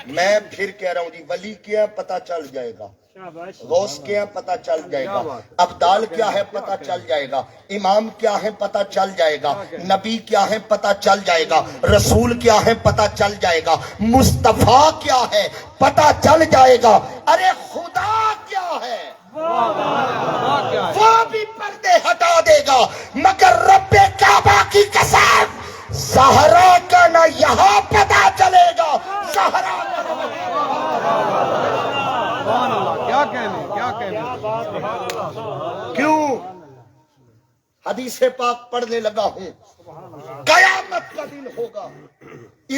Speaker 1: میں پھر کہہ رہا ہوں جی، ولی کیا پتہ چل جائے گا،
Speaker 2: شاباش،
Speaker 1: غوث کیا پتہ چل جائے گا، ابدال کیا ہے پتہ چل جائے گا، امام کیا ہے پتہ چل جائے گا، نبی کیا ہے پتہ چل جائے گا، رسول کیا ہے پتہ چل جائے گا، مصطفیٰ کیا ہے پتہ چل جائے گا۔ ارے خدا کیا ہے وہ بھی پردے ہٹا دے گا، مگر رب کعبہ کی قسم زہرا کا نہ یہاں پتہ چلے گا، زہرا
Speaker 3: کیا کہنے، کیا کہنے،
Speaker 1: کیوں حدیث پاک پڑھنے لگا ہوں، قیامت کا دن ہوگا،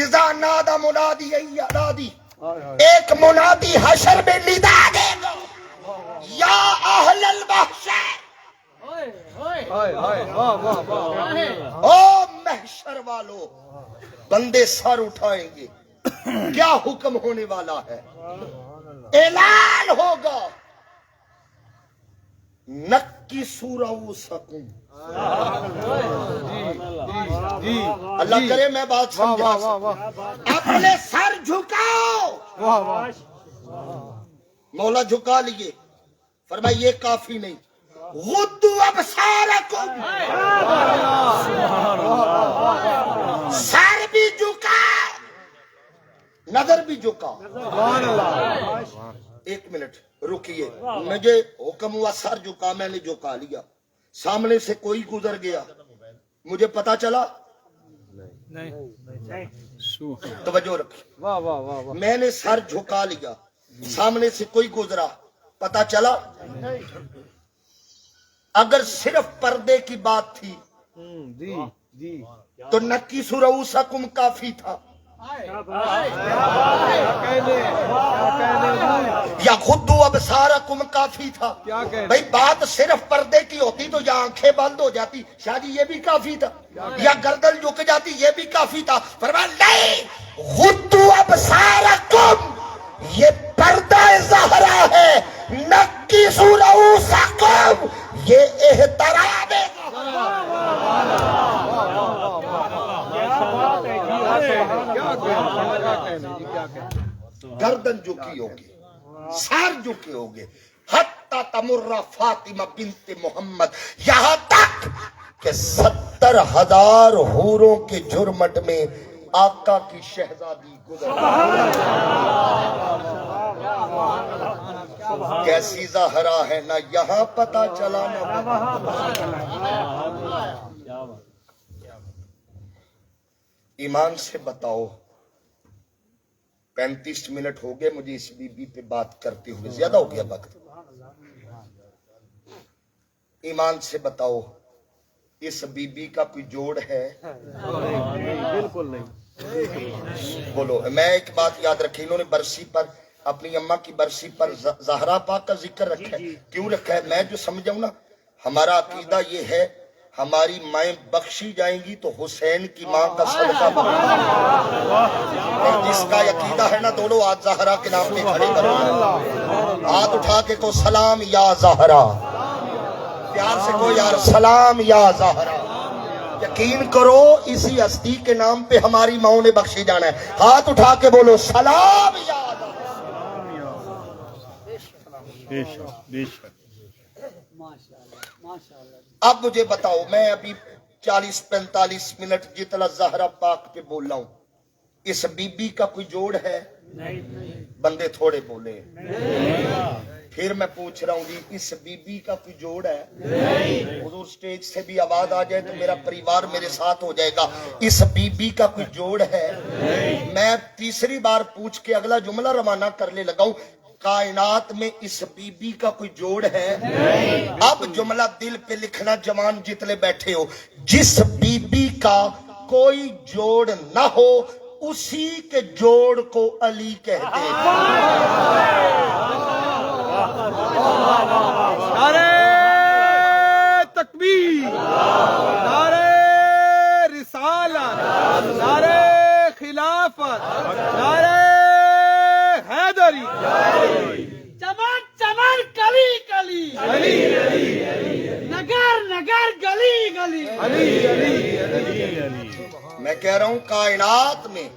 Speaker 1: اذا نادى منادی ینادی، ایک منادی حشر میں ندا دے گا، یا اہل المحشر،
Speaker 3: ہائے ہائے، واہ واہ واہ،
Speaker 1: او محشر والو، بندے سر اٹھائیں گے، کیا حکم ہونے والا ہے؟ اعلان ہوگا، نکسوا رؤوسکم،
Speaker 3: جی
Speaker 1: اللہ کرے میں بات
Speaker 3: واہ
Speaker 1: سمجھا
Speaker 3: واہ واہ واہ،
Speaker 1: اپنے سر جھکاؤ،
Speaker 3: واہ واہ،
Speaker 1: مولا جھکا لیے، فرمایا یہ کافی نہیں، غضوا ابصارکم، سر بھی جھکا نظر بھی جھکا۔
Speaker 3: سبحان اللہ،
Speaker 1: ایک منٹ رکیے، مجھے حکم ہوا سر جھکا، میں نے جھکا لیا، سامنے سے کوئی گزر گیا، مجھے پتا چلا،
Speaker 2: نہیں،
Speaker 1: توجہ رکھیں،
Speaker 3: واہ واہ واہ واہ،
Speaker 1: میں نے سر جھکا لیا، سامنے سے کوئی گزرا، پتا چلا۔ اگر صرف پردے کی بات تھی
Speaker 3: جی جی،
Speaker 1: تو نکسوا رؤوسکم کافی تھا،
Speaker 3: کیا کہنے، کیا کہنے،
Speaker 1: یا غضوا ابصارکم کافی تھا۔
Speaker 3: کیا کہنے،
Speaker 1: بھئی بات صرف پردے کی ہوتی تو یا آنکھیں بند ہو جاتی، شاید یہ بھی کافی تھا، یا گردن جھک جاتی، یہ بھی کافی تھا۔ فرمایا نہیں، غضوا ابصارکم، یہ پردہ زہرا ہے، نکسوا رؤوسکم، یہ احترام ہے۔
Speaker 3: کیا کہنے، کیا کہنے، کیا کہنے، جی کیا کہنے۔
Speaker 1: کھڑی ہوگی, سر جھکے ہوگے, حتی تمر فاطمہ بنت محمد, یہاں تک کہ 70,000 حوروں کے جرمٹ میں آقا کی شہزادی گزر. کیسی زہرا ہے, نہ یہاں پتہ چلا نہ ایمان سے بتاؤ. 35 منٹ ہو گئے مجھے اس بی بی پہ بات کرتے ہوئے, زیادہ ہو گیا وقت. ایمان سے بتاؤ اس بی بی کا کوئی جوڑ ہے؟
Speaker 3: بالکل نہیں.
Speaker 1: بولو. میں ایک بات یاد رکھی, انہوں نے برسی پر, اپنی اماں کی برسی پر زہرا پاک کا ذکر رکھا ہے. کیوں رکھا ہے؟ میں جو سمجھاؤں نا, ہمارا عقیدہ یہ ہے ہماری مائیں بخشی جائیں گی تو حسین کی ماں کا صدقہ بخشا. اور جس کا عقیدہ ہے نا, دونوں ہاتھ زہرا کے نام پہ کھڑے کرو, ہاتھ اٹھا کے کو سلام یا زہرا, پیار سے کو یار سلام یا زہرا. یقین کرو اسی ہستی کے نام پہ ہماری ماؤں نے بخشی جانا ہے. ہاتھ اٹھا کے بولو سلام یا زہرا. اب مجھے بتاؤ, میں ابھی 40-45 منٹ جتنا زہرا پاک پہ بول رہا ہوں, اس بی بی کا کوئی جوڑ ہے؟ بندے تھوڑے بولے. پھر میں پوچھ رہا ہوں جی, اس بی بی کا کوئی جوڑ ہے؟ حضور سٹیج سے بھی آواز آ جائے تو میرا پریوار میرے ساتھ ہو جائے گا. اس بی بی کا کوئی جوڑ ہے؟ میں تیسری بار پوچھ کے اگلا جملہ روانہ کرنے لگا ہوں, کائنات میں اس بی بی کا کوئی جوڑ ہے؟ اب جملہ دل پہ لکھنا جوان جتنے بیٹھے ہو, جس بی بی کا کوئی جوڑ نہ ہو اسی کے جوڑ کو علی کہتے ہیں.
Speaker 3: نعرہ تکبیر, نعرہ رسالت, نعرہ خلافت, نعرہ حیدری.
Speaker 4: چمن چمن کلی کلی, نگر نگر گلی گلی.
Speaker 1: میں کہہ رہا ہوں کائنات میں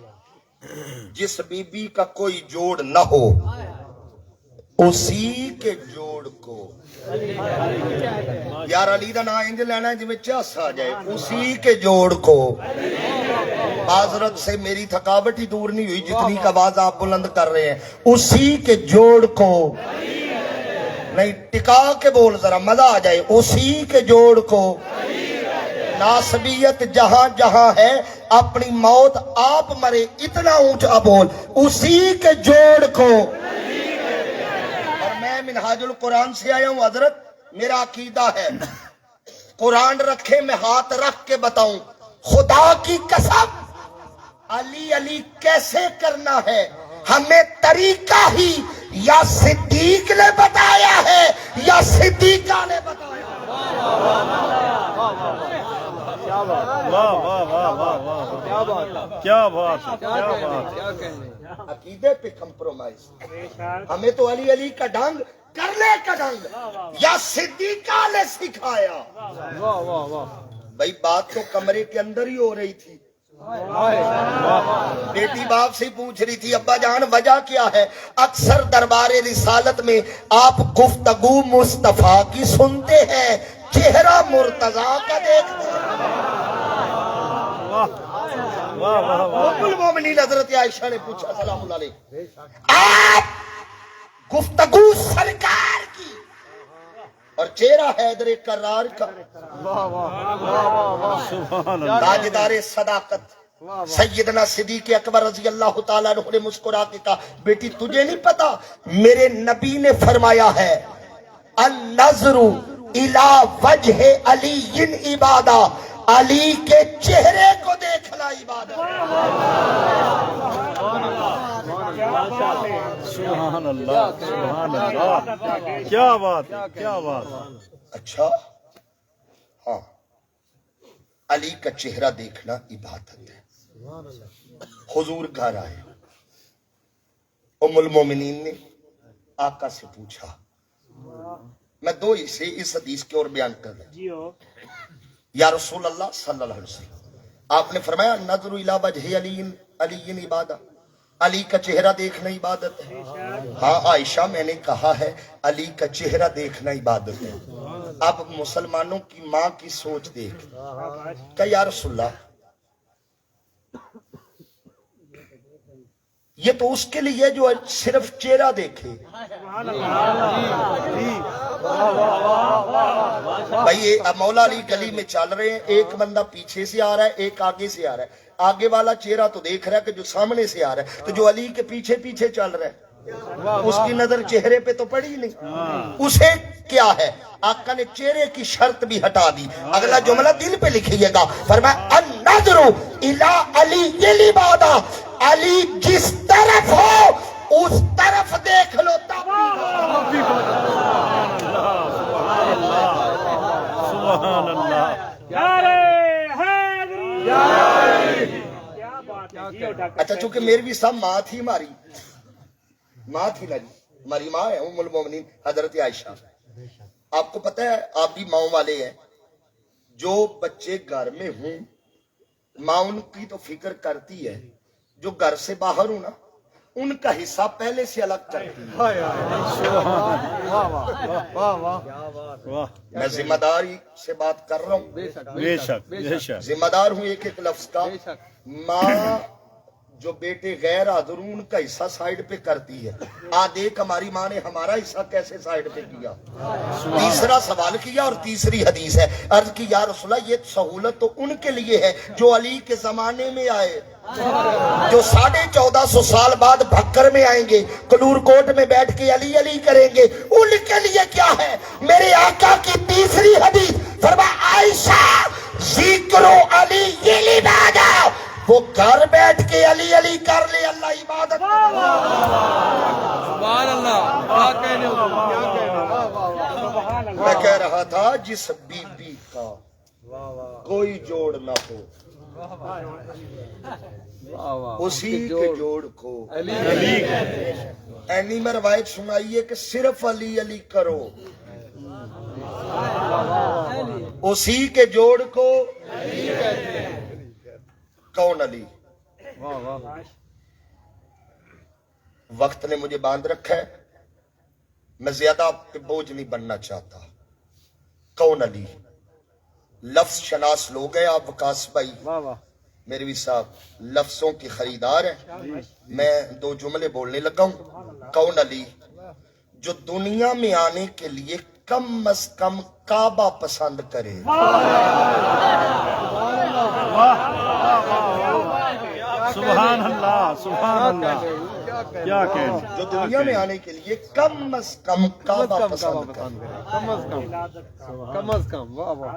Speaker 1: جس بی بی کا کوئی جوڑ نہ ہو اسی کے جوڑ کو, یار علی دا نام انج لینا ہے جی میں چس آ جائے, اسی کے جوڑ کو. معذرت سے میری تھکاوٹ ہی دور نہیں ہوئی جتنی کا آواز آپ بلند کر رہے ہیں. اسی کے جوڑ کو نہیں, ٹکا کے بول ذرا مزہ آ جائے. اسی کے جوڑ کو. ناسبیت جہاں جہاں ہے, اپنی موت آپ مرے اتنا اونچا بول, اسی کے جوڑ کو. اور میں منہاج القرآن سے آیا ہوں حضرت, میرا عقیدہ ہے قرآن رکھے میں ہاتھ رکھ کے بتاؤں, خدا کی قسم علی علی کیسے کرنا ہے ہمیں طریقہ ہی یا صدیق نے بتایا ہے یا صدیقہ نے بتایا.
Speaker 3: کیا بات,
Speaker 1: عقیدے پہ کمپرومائز. ہمیں تو علی علی کا ڈھنگ کرنے کا ڈھنگ یا صدیقہ نے سکھایا. بھائی بات تو کمرے کے اندر ہی ہو رہی تھی, بیٹی باپ سے پوچھ رہی تھی ابا جان وجہ کیا ہے؟ اکثر دربار رسالت میں آپ گفتگو مصطفیٰ کی سنتے ہیں, چہرہ مرتضیٰ کا دیکھتے ہیں. ام المومنین حضرت عائشہ نے پوچھا سلام اللہ علیہ, آپ گفتگو سرکار کی اور چہرہ حیدر کرار کا, تاجدار صداقت سیدنا صدیق اکبر رضی اللہ تعالیٰ عنہ نے مسکرا کے کہا بیٹی تجھے نہیں پتا میرے نبی نے فرمایا ہے النظر الی وجہ علی عبادہ, علی کے چہرے کو دیکھنا عبادت.
Speaker 3: سبحان اللہ, سبحان اللہ, کیا بات, کیا بات.
Speaker 1: اچھا ہاں, علی کا چہرہ دیکھنا عبادت ہے. حضور گھر آئے, ام المومنین نے آقا سے پوچھا, میں دو حصے اس حدیث کے اور بیان کر رہا ہوں. یا رسول اللہ صلی اللہ علیہ وسلم, آپ نے فرمایا نظر الی وجہ علی عبادہ, علی کا چہرہ دیکھنا عبادت ہے. ہاں عائشہ میں نے کہا ہے علی کا چہرہ دیکھنا عبادت ہے. اب مسلمانوں کی ماں کی سوچ دیکھ کہ یا رسول اللہ یہ تو اس کے لیے جو صرف چہرہ دیکھے. بھائی مولا علی گلی میں چل رہے ہیں, ایک بندہ پیچھے سے آ رہا ہے ایک آگے سے آ رہا ہے. آگے والا چہرہ تو دیکھ رہا ہے کہ جو سامنے سے آ رہا ہے, تو جو علی کے پیچھے پیچھے چل رہا ہے اس کی نظر چہرے پہ تو پڑی نہیں. اسے کیا ہے آقا نے چہرے کی شرط بھی ہٹا دی. اگلا جملہ دل پہ لکھیے گا, فرمایا النظر الی علی العبادہ, علی جس طرف ہو اس طرف دیکھ لو.
Speaker 3: سبحان اللہ.
Speaker 2: کیا بات ہے جی ڈاکٹر
Speaker 1: اچھا چونکہ میری بھی سب ماں تھی, ماں تھی نا جی, ہماری ماں ہے ام المومنین حضرت عائشہ. آپ کو پتہ ہے آپ بھی ماں والے ہیں, جو بچے گھر میں ہوں ماں ان کی تو فکر کرتی ہے, جو گھر سے باہر ہوں نا ان کا حصہ پہلے سے الگ کرتی ہے. میں ذمہ داری سے بات کر رہا ہوں,
Speaker 3: بے شک بے شک.
Speaker 1: ذمہ دار ہوں ایک ایک لفظ کا. ماں جو بیٹے غیر حاضر ان کا حصہ سائیڈ پہ کرتی ہے. دیکھ ہماری ماں نے ہمارا حصہ کیسے سائیڈ پہ کیا. تیسرا سوال کیا اور تیسری حدیث ہے, عرض کی یا رسول اللہ یہ سہولت تو ان کے لیے ہے جو علی کے زمانے میں آئے, جو 1450 سال بعد بھکر میں آئیں گے, کلور کوٹ میں بیٹھ کے علی علی کریں گے, ان کے لیے کیا ہے. میرے آقا کی تیسری حدیث فرمایا عائشہ ذکر علی العبادہ, وہ گھر بیٹھ کے علی علی کر لے اللہ عبادت.
Speaker 3: سبحان اللہ. کیا کہنے ہو, کیا کہنے.
Speaker 1: میں کہہ رہا تھا جس بی بی کا کوئی جوڑ نہ ہو اسی کے جوڑ کو اینی میں روایت سنائیے کہ صرف علی علی کرو, اسی کے جوڑ کو کون علی. وقت نے مجھے باندھ رکھا ہے, میں زیادہ آپ پہ بوجھ نہیں بننا چاہتا. کون علی لفظ شناس لوگ ہیں آپ وکاس بھائی, میرے بھی صاحب لفظوں کی خریدار ہیں. میں 2 جملے بولنے لگا ہوں. کون علی جو دنیا میں آنے کے لیے کم از کم کعبہ پسند کرے.
Speaker 3: سبحان اللہ. سبحان اللہ. کیا کہنے.
Speaker 1: جو دنیا میں آنے کے لیے کم از کم کعبہ پسند کرے.
Speaker 3: کم از کم, کم از کم. واہ واہ.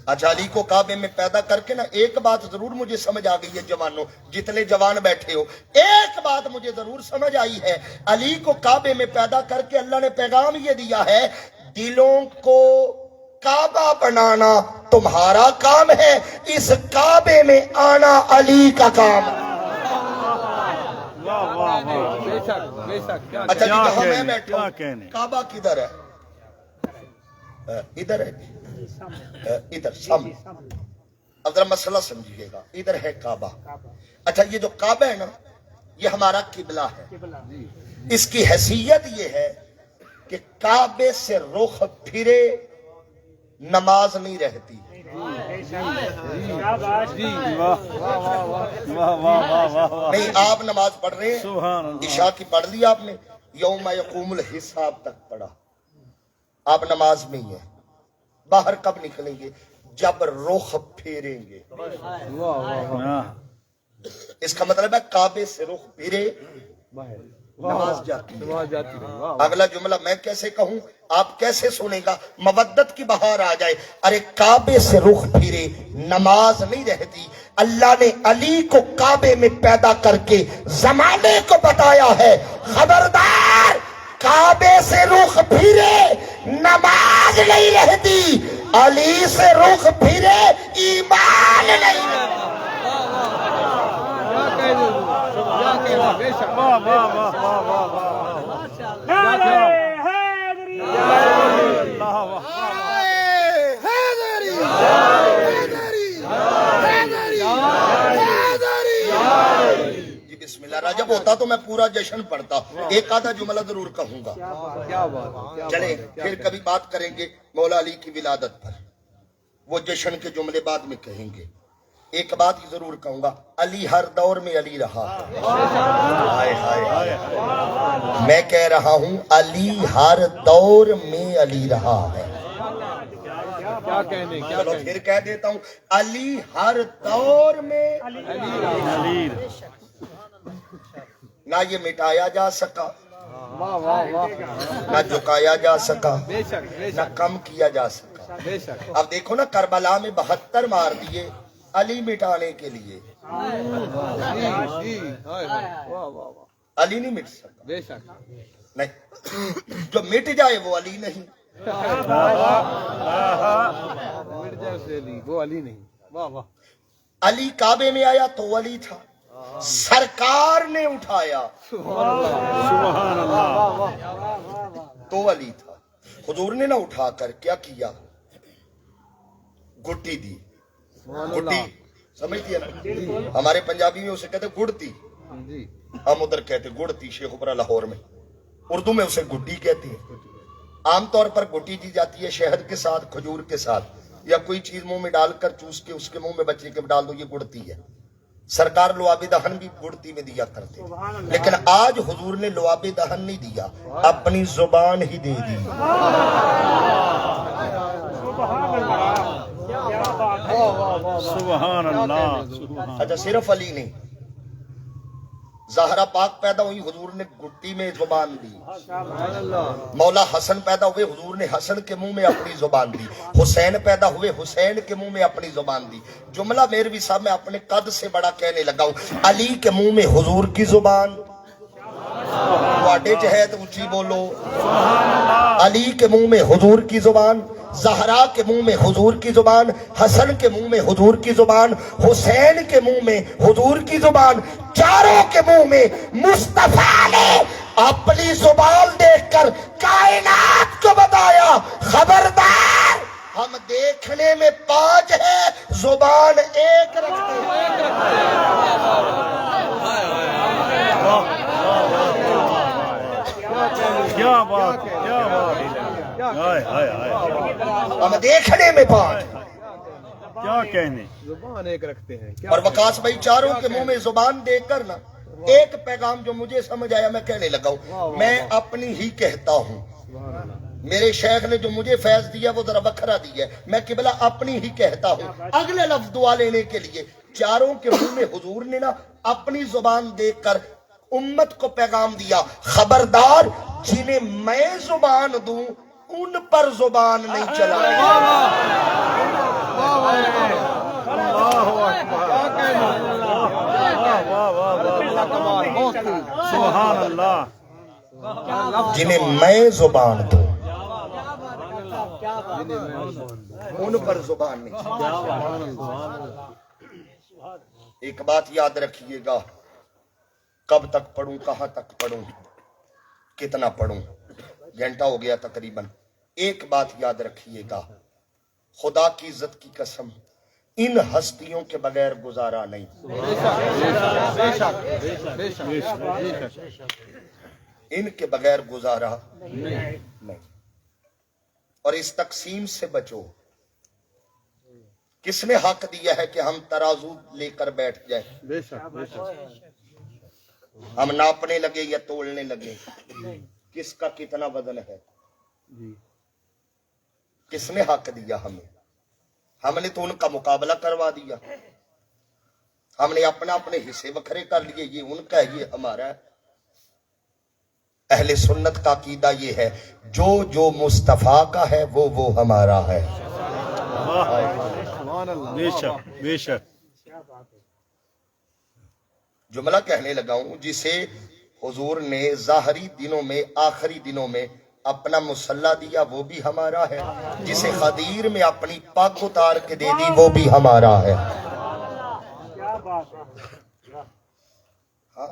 Speaker 1: اچھا علی کو کعبے میں پیدا کر کے نا ایک بات ضرور مجھے سمجھ آ گئی ہے جوانوں, جتنے جوان بیٹھے ہو ایک بات مجھے ضرور سمجھ آئی ہے. علی کو کعبے میں پیدا کر کے اللہ نے پیغام یہ دیا ہے دلوں کو کعبہ بنانا تمہارا کام ہے, اس کعبے میں آنا علی کا کام ہے.
Speaker 3: بے شک بے شک.
Speaker 1: اچھا جی جہاں میں بیٹھا
Speaker 3: کیا
Speaker 1: ہوں
Speaker 3: کہنے.
Speaker 1: کعبہ کدھر ہے, ادھر ہے, ادھر سامنے. اب ذرا مسئلہ سمجھیے گا, ادھر ہے کعبہ. اچھا یہ جو کعبہ ہے نا یہ ہمارا قبلہ ہے. اس کی حیثیت یہ ہے کہ کعبے سے رخ پھرے نماز نہیں رہتی. نہیں آپ نماز پڑھ رہے ہیں, عشاء کی پڑھ لی آپ نے, یوم یقوم الحساب تک پڑھا, آپ نماز میں ہی ہیں. باہر کب نکلیں گے جب رخ پھیریں گے. اس کا مطلب ہے کعبے سے رخ پھرے نماز جاتی ہے. اگلا جملہ میں کیسے کہوں, آپ کیسے سنیں گا, مودت کی بہار آ جائے. ارے کعبے سے رخ پھرے نماز نہیں رہتی. اللہ نے علی کو کعبے میں پیدا کر کے زمانے کو بتایا ہے خبردار کعبے سے رخ پھرے نماز نہیں رہتی, علی سے رخ پھرے ایمان نہیں رہتا. جی بسم اللہ. راجہ اب ہوتا تو میں پورا جشن پڑھتا، ایک آدھا جملہ ضرور کہوں گا.
Speaker 3: کیا بات ہے، کیا
Speaker 1: چلیں
Speaker 3: بات ہے،
Speaker 1: پھر کبھی بات کریں گے مولا علی کی ولادت پر، وہ جشن کے جملے بعد میں کہیں گے. ایک بات ہی ضرور کہوں گا، علی ہر دور میں علی رہا ہے. ہائے ہائے ہائے. میں کہہ رہا ہوں علی ہر دور میں علی رہا ہے.
Speaker 3: کیا کہنے، کیا
Speaker 1: چلو
Speaker 3: کہنے.
Speaker 1: پھر کہہ دیتا ہوں، علی ہر دور میں نہ یہ مٹایا جا سکا،
Speaker 3: واہ واہ واہ،
Speaker 1: نہ جھکایا جا سکا،
Speaker 3: بے شک بے
Speaker 1: نہ
Speaker 3: شک
Speaker 1: کم کیا جا سکا.
Speaker 3: بے شک.
Speaker 1: اب دیکھو نا، کربلا میں 72 مار دیے علی مٹانے کے لیے.
Speaker 3: جی جی، ہائے ہائے، واہ واہ واہ،
Speaker 1: علی نہیں مٹ سکا.
Speaker 3: بے شک.
Speaker 1: نہیں، جو مٹ جائے وہ علی نہیں.
Speaker 3: مرزا سے علی، وہ علی نہیں. واہ واہ.
Speaker 1: علی کعبے میں آیا تو علی تھا، سرکار نے اٹھایا
Speaker 2: سبحان اللہ.
Speaker 1: تو علی تھا. حضور نے نہ اٹھا کر کیا کیا، گٹی دی. گٹی سمجھتی ہے نا، ہمارے پنجابی میں اسے کہتے گڑتی،
Speaker 3: جی
Speaker 1: ہم ادھر کہتے گڑتی. شیخ اوپرا لاہور میں اردو میں اسے گٹی کہتی ہے. عام طور پر گٹی دی جاتی ہے شہد کے ساتھ، کھجور کے ساتھ، یا کوئی چیز منہ میں ڈال کر چوس کے اس کے منہ میں بچے کے ڈال دو، یہ گڑتی ہے. سرکار لعاب دہن بھی گڑتی میں دیا کرتے، لیکن آج حضور نے لعاب دہن نہیں دیا، اپنی زبان ہی دے دی.
Speaker 2: سبحان اللہ.
Speaker 1: اچھا صرف علی نہیں، زہرا پاک پیدا ہوئی، حضور نے گٹی میں زبان دی.
Speaker 3: سبحان اللہ.
Speaker 1: مولا حسن پیدا ہوئے، حضور نے حسن کے منہ میں اپنی زبان دی. حسین پیدا ہوئے، حسین کے منہ میں اپنی زبان دی. جملہ میروی صاحب میں اپنے قد سے بڑا کہنے لگا ہوں، علی کے منہ میں حضور کی زبان. واڈے چہے تو اونچی بولو. علی کے منہ میں حضور کی زبان، زہرا کے منہ میں حضور کی زبان، حسن کے منہ میں حضور کی زبان، حسین کے منہ میں حضور کی زبان. چاروں کے منہ میں مصطفیٰ نے اپنی زبان دیکھ کر کائنات کو بتایا، خبردار ہم دیکھنے میں 5 ہیں، زبان ایک رکھتے ہیں.
Speaker 2: کیا بات، کیا بات. ہائے ہائے ہائے.
Speaker 1: ہم دیکھنے میں 5 ہیں.
Speaker 2: کیا کہنے.
Speaker 3: زبان ایک رکھتے ہیں. کیا
Speaker 1: اور وقاص بھائی چاروں کے منہ میں زبان دیکھ کر نا ایک پیغام جو مجھے سمجھ آیا میں کہنے لگا ہوں، میں اپنی ہی کہتا ہوں. میرے شیخ نے جو مجھے فیض دیا وہ ذرا بکھرا دیا ہے، میں قبلہ اپنی ہی کہتا ہوں. اگلے لفظ دعا لینے کے لیے چاروں کے منہ میں حضور نے نا اپنی زبان دیکھ کر امت کو پیغام دیا، خبردار جنہیں میں زبان دوں ان پر زبان نہیں چلائے.
Speaker 2: سبحان اللہ.
Speaker 1: جنہیں میں زبان دوں ان پر زبان نہیں چلائے. ایک بات یاد رکھیے گا، کب تک پڑھوں، کہاں تک پڑھوں، کتنا پڑھوں، گھنٹہ ہو گیا تقریباً. ایک بات یاد رکھیے گا، خدا کی عزت کی قسم ان ہستیوں کے بغیر گزارا نہیں. ان کے بغیر گزارا نہیں. اور اس تقسیم سے بچو. کس نے حق دیا ہے کہ ہم ترازو لے کر بیٹھ جائیں،
Speaker 3: بے شک بے شک.
Speaker 1: ہم ناپنے لگے یا تولنے لگے کس کا کتنا وزن ہے؟
Speaker 3: جی
Speaker 1: کس نے حق دیا ہمیں؟ ہم نے تو ان کا مقابلہ کروا دیا. ہم نے اپنے حصے وکھرے کر لیے، یہ ان کا ہے، یہ ہمارا ہے. اہل سنت کا عقیدہ یہ ہے، جو مصطفیٰ کا ہے وہ ہمارا ہے.
Speaker 3: سبحان اللہ.
Speaker 2: بے شک بے شک.
Speaker 1: جملہ کہنے لگا ہوں، جسے حضور نے ظاہری دنوں میں، آخری دنوں میں اپنا مسلح دیا وہ بھی ہمارا ہے، جسے خدیر میں اپنی پاک اتار کے دے دی وہ بھی ہمارا ہے. ہاں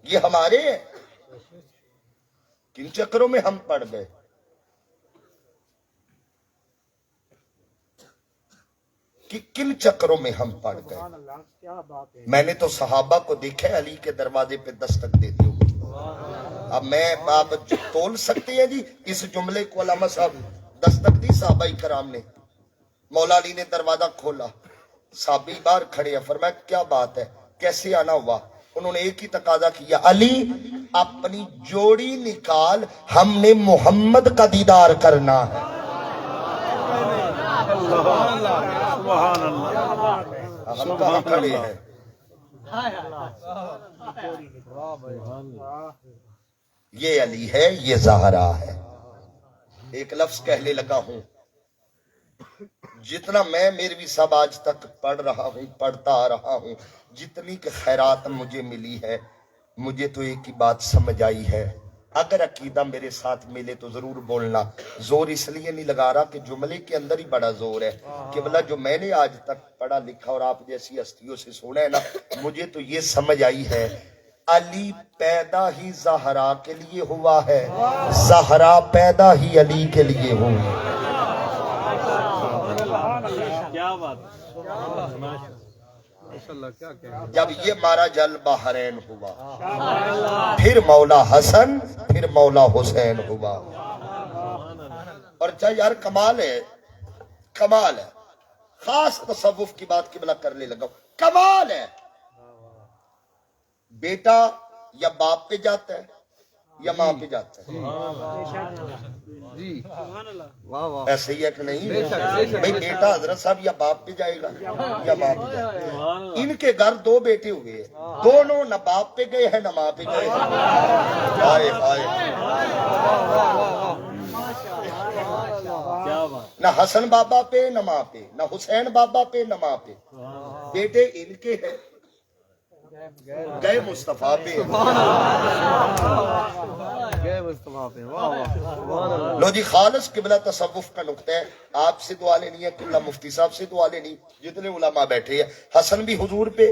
Speaker 1: یہ ہمارے ہیں. کن چکروں میں ہم پڑ گئے. کہ کن چکروں میں ہم پڑ گئے.
Speaker 2: سبحان اللہ کیا بات ہے.
Speaker 1: میں نے تو صحابہ کو دیکھا ہے علی کے دروازے پہ دستک دیتے ہوئے. اب میں آپ تول سکتے ہیں جی اس جملے کو؟ علامہ صاحب دستک دی صحابہ کرام نے. مولا علی نے دروازہ کھولا, صحابی باہر کھڑے ہیں, فرمایا کیا بات ہے, کیسے آنا ہوا؟ انہوں نے ایک ہی تقاضا کیا, علی اپنی جوڑی نکال, ہم نے محمد کا دیدار کرنا ہے.
Speaker 3: سبحان اللہ.
Speaker 1: ہم کہاں کھڑے ہیں؟ یہ علی ہے, یہ زہرا ہے. ایک لفظ کہنے لگا ہوں, جتنا میں میروی صاحب آج تک پڑھ رہا ہوں, پڑھتا آ رہا ہوں, جتنی کہ خیرات مجھے ملی ہے, مجھے تو ایک ہی بات سمجھ آئی ہے, اگر عقیدہ میرے ساتھ ملے تو ضرور بولنا. زور اس لیے نہیں لگا رہا کہ جملے کے اندر ہی بڑا زور ہے. قبلہ جو میں نے آج تک پڑھا لکھا اور آپ جیسی ہستیوں سے سنا ہے نا, مجھے تو یہ سمجھ آئی ہے, علی پیدا ہی زہرا کے لیے ہوا ہے, زہرا پیدا ہی علی کے لیے ہوئی.
Speaker 3: کیا بات ہے. ماشاءاللہ کیا کہہ.
Speaker 1: جب یہ مارا جل بحرین ہوا, پھر مولا حسن, پھر مولا حسین ہوا. اور چاہے یار کمال ہے, کمال ہے. خاص تصوف کی بات قبلہ کرنے لگا, کمال ہے. بیٹا یا باپ پہ جاتا ہے یا ماں پہ جاتا ہے.
Speaker 3: جی واہ واہ.
Speaker 1: ایسے ہی ہے کہ نہیں بھئی؟ بیٹا حضرت صاحب یا باپ پہ جائے گا یا ماں پہ جائے گا. ان کے گھر دو بیٹے ہوئے ہیں, دونوں نہ باپ پہ گئے ہیں نہ ماں پہ گئے ہیں. ہائے ہائے.
Speaker 3: کیا بات.
Speaker 1: نہ حسن بابا پہ نہ ماں پہ, نہ حسین بابا پہ نہ ماں پہ. بیٹے ان کے ہیں, گئے مصطفیٰ پہ.
Speaker 3: گئے مصطفیٰ پہ. واہ واہ. سبحان اللہ.
Speaker 1: لو جی, خالص قبلہ تصوف کا نقطہ ہے. آپ سے دعا لینی ہے, قبلہ مفتی صاحب سے دعا لینی, جتنے علماء بیٹھے ہیں. حسن بھی حضور پہ,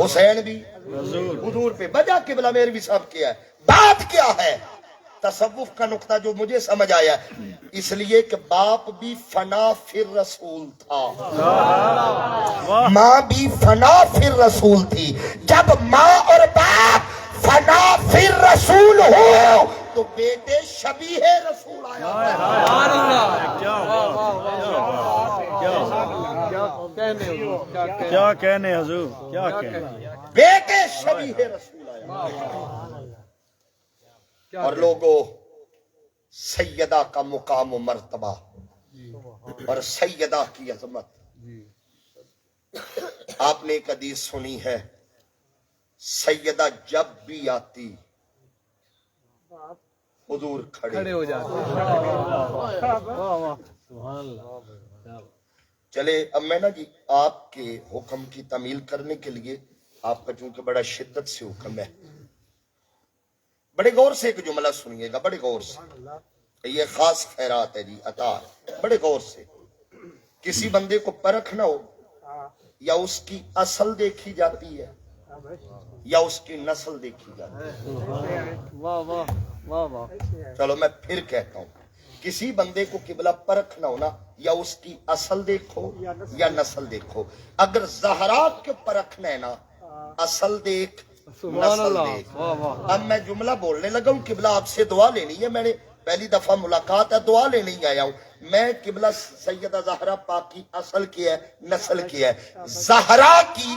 Speaker 1: حسین بھی حضور پہ. وجہ قبلہ میروی صاحب کیا ہے, بات کیا ہے؟ تصوف کا نقطہ جو مجھے سمجھ آیا, اس لیے کہ باپ بھی فنا پھر رسول تھا, ماں بھی فنا پھر رسول تھی. جب ماں اور باپ فنا پھر رسول ہو تو بیٹے شبیہ رسول آیا.
Speaker 3: سبحان اللہ. کیا کیا کہنے حضور, کیا کہنے.
Speaker 1: بیٹے شبیہ رسول آیا. اور لوگوں, سیدہ کا مقام و مرتبہ اور سیدہ کی عظمت. آپ نے ایک حدیث سنی ہے, سیدہ جب بھی آتی حضور کھڑے
Speaker 3: ہو جاتے. واہ واہ. سبحان اللہ.
Speaker 1: چلے. اب میں نا جی آپ کے حکم کی تعمیل کرنے کے لیے, آپ کا چونکہ بڑا شدت سے حکم ہے, بڑے غور سے ایک جملہ سنیے گا, بڑے غور سے. یہ خاص خیرات ہے جی, عطا ہے, بڑے غور سے. کسی بندے کو پرکھ نہ ہو, یا اس کی اصل دیکھی جاتی ہے یا اس کی نسل دیکھی جاتی ہے.
Speaker 3: واہ واہ. واہ واہ.
Speaker 1: چلو میں پھر کہتا ہوں, کسی بندے کو قبلہ پرکھ نہ ہونا, یا اس کی اصل دیکھو یا نسل دیکھو. اگر زہرا کے پرکھنا ہے نا, اصل دیکھ
Speaker 3: سبحان
Speaker 1: نسل
Speaker 3: اللہ.
Speaker 1: دیکھ.
Speaker 3: واہ واہ.
Speaker 1: اب میں جملہ بولنے لگا ہوں, قبلہ آپ سے دعا لینی ہے. میں نے پہلی دفعہ ملاقات ہے, دعا لینے ہی آیا ہوں. میں قبلہ سیدہ زہرا پاک کی اصل کی ہے, نسل کی ہے. زہرا کی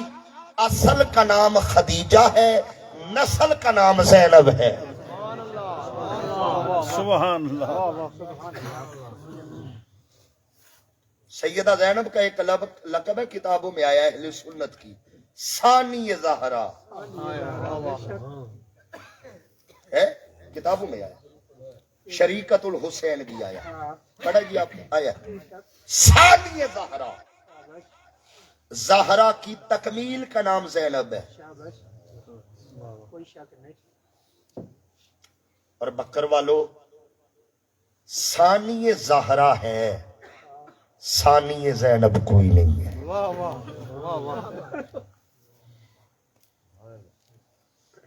Speaker 1: اصل کا نام خدیجہ ہے, نسل کا نام زینب ہے.
Speaker 3: سبحان اللہ.
Speaker 1: سیدہ زینب کا ایک لقب ہے, کتابوں میں آیا ہے اہل سنت کی, ثانی زہرا ہے, کتابوں میں آیا. شریکت الحسین بھی آیا, پڑھا جی آپ نے, آیا ثانی زہرا. زہرا کی تکمیل کا نام زینب ہے.
Speaker 2: کوئی شک نہیں.
Speaker 1: اور بکر والو, ثانی زہرا ہے, ثانی زینب کوئی نہیں ہے.
Speaker 3: واہ واہ. واہ واہ.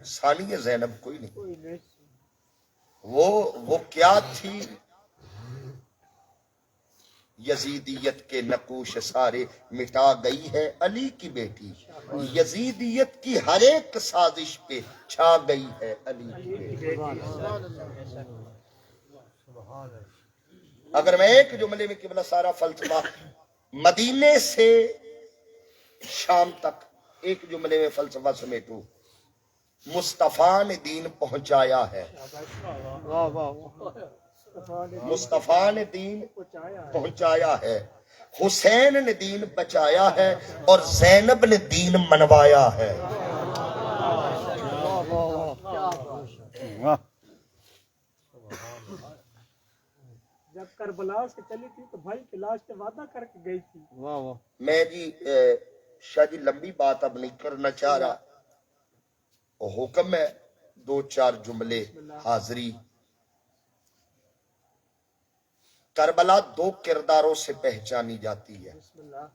Speaker 1: ثانی زینب کوئی نہیں.
Speaker 2: کوئی نہیں.
Speaker 1: وہ کیا تھی یزیدیت کے نقوش سارے مٹا گئی ہے علی کی بیٹی، یزیدیت کی ہر ایک سازش پہ چھا گئی ہے علی کی بیٹی۔ اگر میں ایک جملے میں قبلہ سارا فلسفہ مدینے سے شام تک ایک جملے میں فلسفہ سمیٹوں، مصطفیٰ نے دین پہنچایا ہے،
Speaker 3: واہ واہ واہ،
Speaker 1: مصطفیٰ نے دین پہنچایا ہے، حسین نے دین بچایا ہے، اور زینب نے دین منوایا ہے۔
Speaker 3: واہ
Speaker 2: جب کربلا سے چلی تھی تو بھائی کی لاش سے وعدہ کر کے گئی تھی۔
Speaker 3: واہ واہ،
Speaker 1: میں جی شاہ جی لمبی بات اب نہیں کرنا چاہ رہا، اور حکم ہے دو چار جملے حاضری۔ کربلا دو کرداروں سے پہچانی جاتی ہے،
Speaker 2: بسم اللہ۔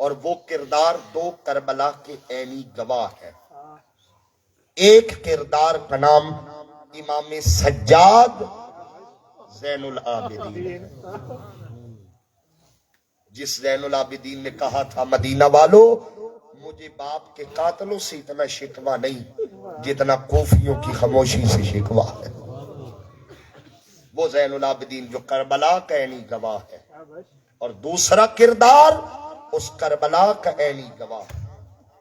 Speaker 1: اور وہ کردار دو کربلا کے عینی گواہ ہے۔ ایک کردار کا نام امام سجاد زین العابدین، جس زین العابدین نے کہا تھا مدینہ والو مجھے باپ کے قاتلوں سے اتنا شکوہ نہیں جتنا کوفیوں کی خاموشی سے شکوہ ہے۔ وہ زین العابدین جو کربلا کا عینی گواہ ہے، اور دوسرا کردار اس کربلا کا عینی گواہ۔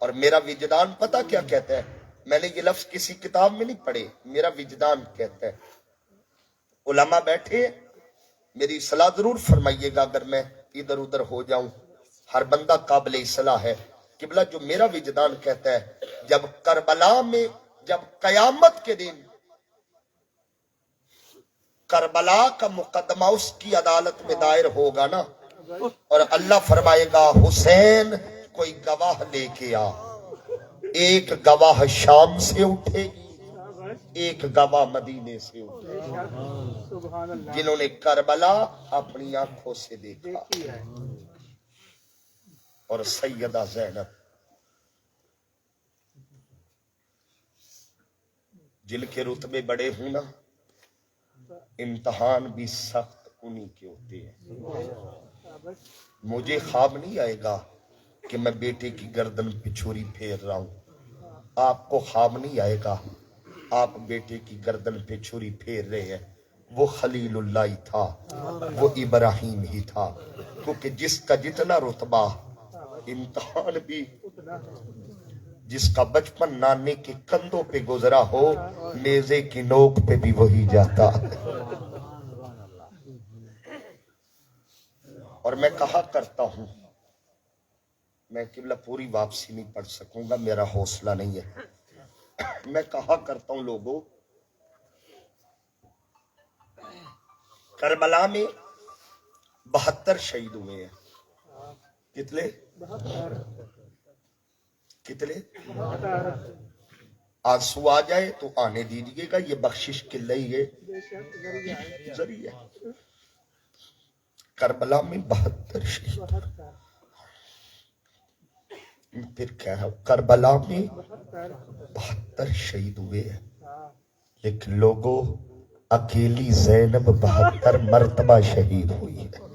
Speaker 1: اور میرا وجدان پتہ کیا کہتا ہے؟ میں نے یہ لفظ کسی کتاب میں نہیں پڑھے، میرا وجدان کہتا ہے۔ علماء بیٹھے، میری اصلاح ضرور فرمائیے گا اگر میں ادھر ادھر ہو جاؤں، ہر بندہ قابل اصلاح ہے۔ قبلہ جو میرا وجدان کہتا ہے، جب کربلا میں جب قیامت کے دن کربلا کا مقدمہ اس کی عدالت میں دائر ہوگا نا، اور اللہ فرمائے گا حسین کوئی گواہ لے کے آ، ایک گواہ شام سے اٹھے گی، ایک گواہ مدینے سے اٹھے گی،
Speaker 2: سبحان اللہ،
Speaker 1: جنہوں نے کربلا اپنی آنکھوں سے دیکھا۔
Speaker 2: دیکھی ہے۔
Speaker 1: اور سیدہ زینب جن کے رتبے بڑے ہوں نا، امتحان بھی سخت انہی کے ہوتے ہیں۔ مجھے خواب نہیں آئے گا کہ میں بیٹے کی گردن پہ چھری پھیر رہا ہوں، آپ کو خواب نہیں آئے گا آپ بیٹے کی گردن پہ چھری پھیر رہے ہیں۔ وہ خلیل اللہ ہی تھا، وہ ابراہیم ہی تھا، کیونکہ جس کا جتنا رتبہ امتحان بھی، جس کا بچپن نانے کے کندھوں پہ گزرا ہو، نیزے کی نوک پہ بھی وہی جاتا ہے۔ اور میں کہا کرتا ہوں، میں قبلہ پوری واپسی نہیں پڑھ سکوں گا، میرا حوصلہ نہیں ہے، میں کہا کرتا ہوں لوگوں، کربلا میں 72 شہید ہوئے ہیں۔ کتنے؟ کتنے؟ آنسو آ جائے تو آنے دیجئے گا، یہ بخشش کے لیے ذریعہ ہے۔ کربلا میں 72 شہید، پھر کہہ رہا ہوں کربلا میں 72 شہید ہوئے ہیں، لیکن لوگوں اکیلی زینب 72 مرتبہ شہید ہوئی ہے۔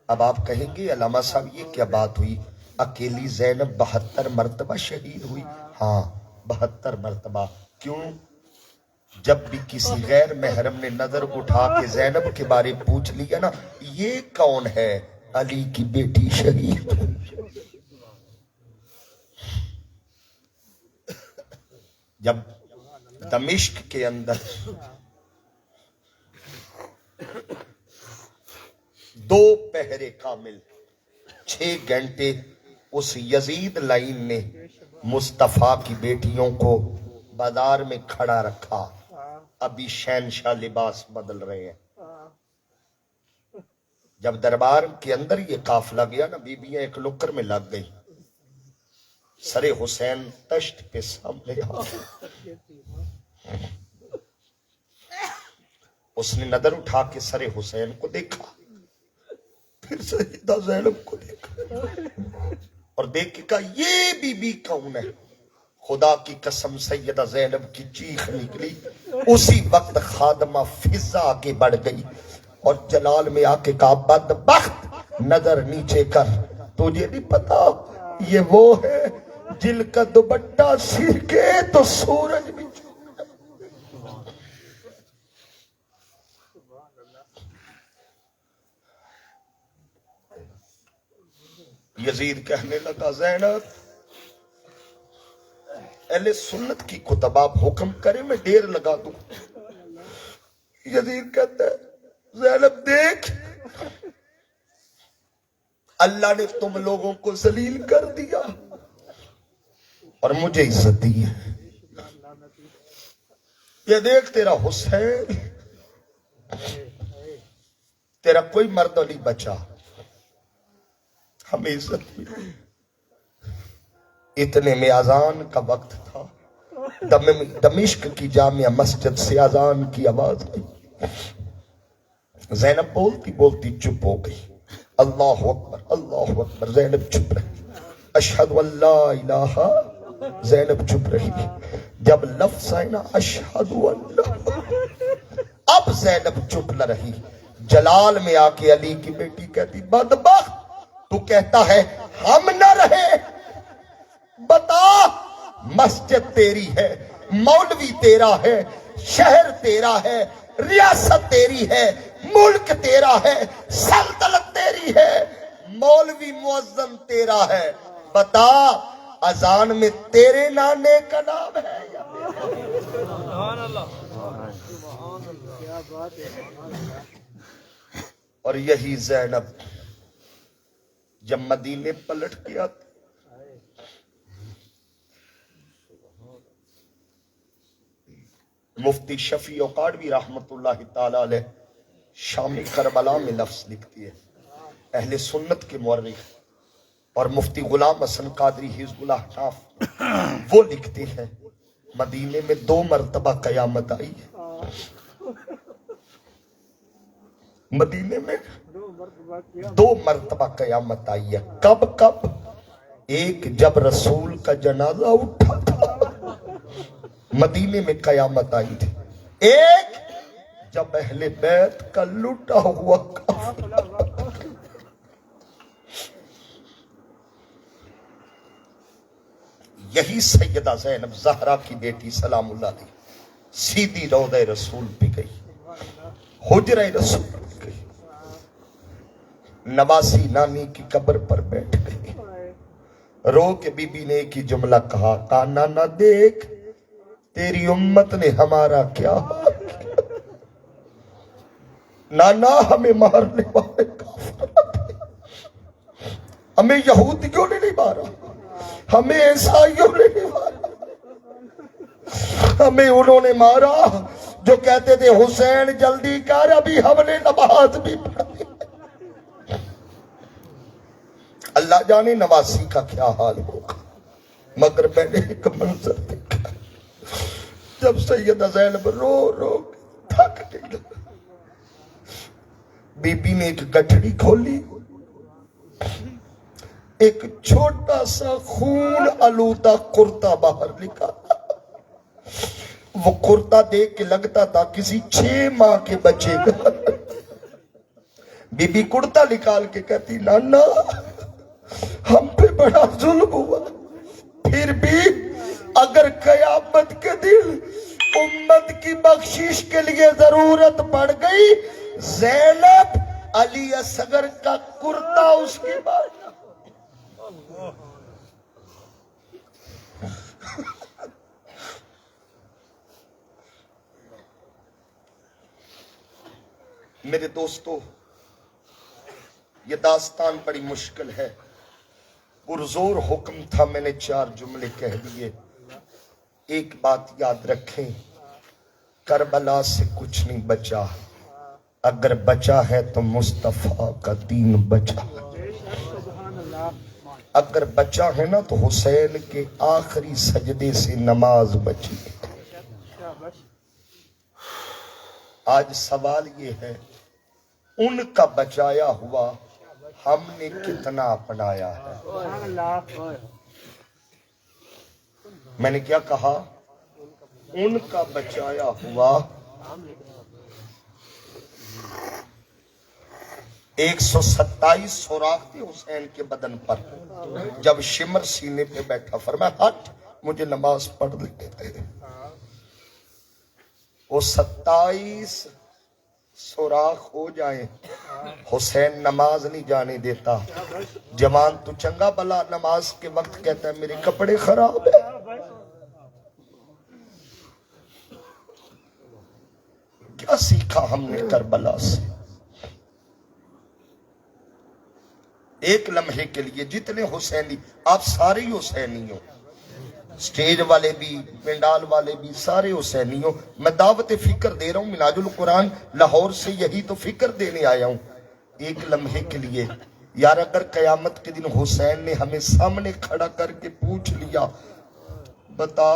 Speaker 1: اب آپ کہیں گے علامہ صاحب یہ کیا بات ہوئی، اکیلی زینب 72 مرتبہ شہید ہوئی؟ ہاں 72 مرتبہ۔ کیوں؟ جب بھی کسی غیر محرم نے نظر اٹھا کے زینب کے بارے پوچھ لیا نا یہ کون ہے، علی کی بیٹی شہید۔ جب دمشق کے اندر 2 پہرے کامل 6 گھنٹے اس یزید لائن نے مصطفیٰ کی بیٹیوں کو بازار میں کھڑا رکھا، ابھی شہنشاہ لباس بدل رہے ہیں۔ جب دربار کے اندر یہ قافلہ گیا نا، بیبیاں ایک نکر میں لگ گئی، سر حسین تشت پہ سامنے آ، اس نے نظر اٹھا کے سر حسین کو دیکھا، پھر سیدہ زینب کو دیکھا، اور دیکھ کے کہا یہ بی بی کون ہے؟ خدا کی قسم سیدہ زینب کی چیخ نکلی، اسی وقت خادمہ فضا آگے بڑھ گئی اور جلال میں آ کے کہا بدبخت نظر نیچے کر، تجھے نہیں پتا یہ وہ ہے جن کا دوپٹہ سر کے تو سورج بھی یزید کہنے لگا زینب اہل سنت کی کتب آپ حکم کریں میں ڈیر لگا دوں. یزید کہتا ہے زینب دیکھ اللہ نے تم لوگوں کو ذلیل کر دیا اور مجھے عزت دی ہے. یہ دیکھ تیرا حسین تیرا کوئی مرد نہیں بچا، ہمیں عزت ملی. اتنے میں اذان کا وقت تھا. دمشق کی جامع مسجد سے اذان کی آواز آئی. زینب بولتی بولتی چپ ہو گئی. اللہ اکبر اللہ اکبر. زینب چپ رہی. اشہد ان لا الہ، زینب چپ رہی. جب لفظ آئے نا اشہد ان لا، اب زینب چپ نہ رہی. جلال میں آ کے علی کی بیٹی کہتی بدبخت تو کہتا ہے ہم نہ رہے، بتا مسجد تیری ہے، مولوی تیرا ہے، شہر تیرا ہے، ریاست تیری ہے، ملک تیرا ہے، سلطنت تیری ہے، مولوی مؤذن تیرا ہے، بتا اذان میں تیرے نانے کا نام ہے یا
Speaker 3: سبحان اللہ.
Speaker 1: اور یہی زینب جب مدینے پلٹ گیا مفتی شفیع قاڑوی رحمت اللہ تعالی علیہ شامی کربلا میں لفظ لکھتی ہے. اہل سنت کے مورخ اور مفتی غلام حسن قادری حزب الاحناف وہ لکھتے ہیں مدینے میں 2 مرتبہ قیامت آئی ہے. مدینے میں 2 مرتبہ قیامت آئی ہے. کب کب؟ ایک جب رسول کا جنازہ اٹھا تھا مدینے میں قیامت آئی تھی. ایک جب اہل بیت کا لوٹا ہوا یہی سیدہ زینب زہرا کی بیٹی سلام اللہ علیہ سیدھی روضہ رسول پہ گئی، حجرہ رسول پہ گئی، نواسی نانی کی قبر پر بیٹھ گئی. رو کے بی بی نے ایک ہی جملہ کہا نانا دیکھ تیری امت نے ہمارا کیا حال کیا. نانا ہمیں مارنے والے کافر تھے، ہمیں یہودیوں نے نہیں مارا، ہمیں عیسائیوں نے نہیں مارا، ہمیں انہوں نے مارا جو کہتے تھے حسین جلدی کر ابھی ہم نے نماز بھی پڑھی. اللہ جانے نواسی کا کیا حال ہوگا. مگر میں نے ایک منظر دیکھا جب سیدہ زینب رو رو تھک گئی، بی بی نے ایک گٹھڑی کھولی، ایک چھوٹا سا خون آلودہ کرتا باہر نکالا. وہ کرتا دیکھ کے لگتا تھا کسی 6 ماہ کے بچے کا. بی بی کرتا نکال کے کہتی نانا ہم پہ بڑا ظلم ہوا، پھر بھی اگر قیامت کے دن امت کی بخشش کے لیے ضرورت پڑ گئی زینب علی اصغر کا کرتا اس کی بات. میرے دوستو یہ داستان بڑی مشکل ہے. پرزور حکم تھا، میں نے 4 جملے کہہ دیے. ایک بات یاد رکھیں، کربلا سے کچھ نہیں بچا، اگر بچا ہے تو مصطفیٰ کا دین بچا. اگر بچا ہے نا تو حسین کے آخری سجدے سے نماز بچی. آج سوال یہ ہے ان کا بچایا ہوا ہم نے کتنا اپنایا ہے. میں نے کیا کہا؟ ان کا بچایا ہوا 127 سوراخ تھے حسین کے بدن پر. جب شمر سینے پہ بیٹھا فرمایا ہٹ مجھے نماز پڑھ لینے دے. وہ 27 سوراخ ہو جائیں حسین نماز نہیں جانے دیتا. جوان تو چنگا بلا نماز کے وقت کہتا ہے میرے کپڑے خراب ہیں. کیا سیکھا ہم نے کربلا سے؟ ایک لمحے کے لیے جتنے حسینی آپ سارے ہی حسینی ہو، سٹیج والے بھی پنڈال والے بھی سارے حسینی ہو. میں دعوت فکر دے رہا ہوں مناج القرآن لاہور سے، یہی تو فکر دینے آیا ہوں. ایک لمحے کے لیے یار اگر قیامت کے دن حسین نے ہمیں سامنے کھڑا کر کے پوچھ لیا بتا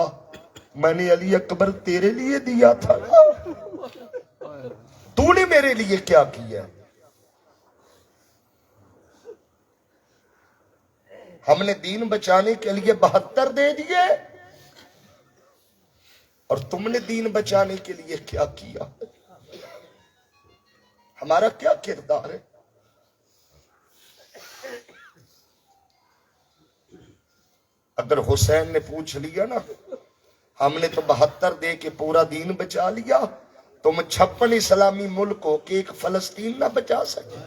Speaker 1: میں نے علی اکبر تیرے لیے دیا تھا تو نے میرے لیے کیا کیا؟ ہم نے دین بچانے کے لیے 72 دے دیے اور تم نے دین بچانے کے لیے کیا کیا؟ ہمارا کیا کردار ہے؟ اگر حسین نے پوچھ لیا نا ہم نے تو 72 دے کے پورا دین بچا لیا، تم 56 اسلامی ملک ہو کہ ایک فلسطین نہ بچا سکے.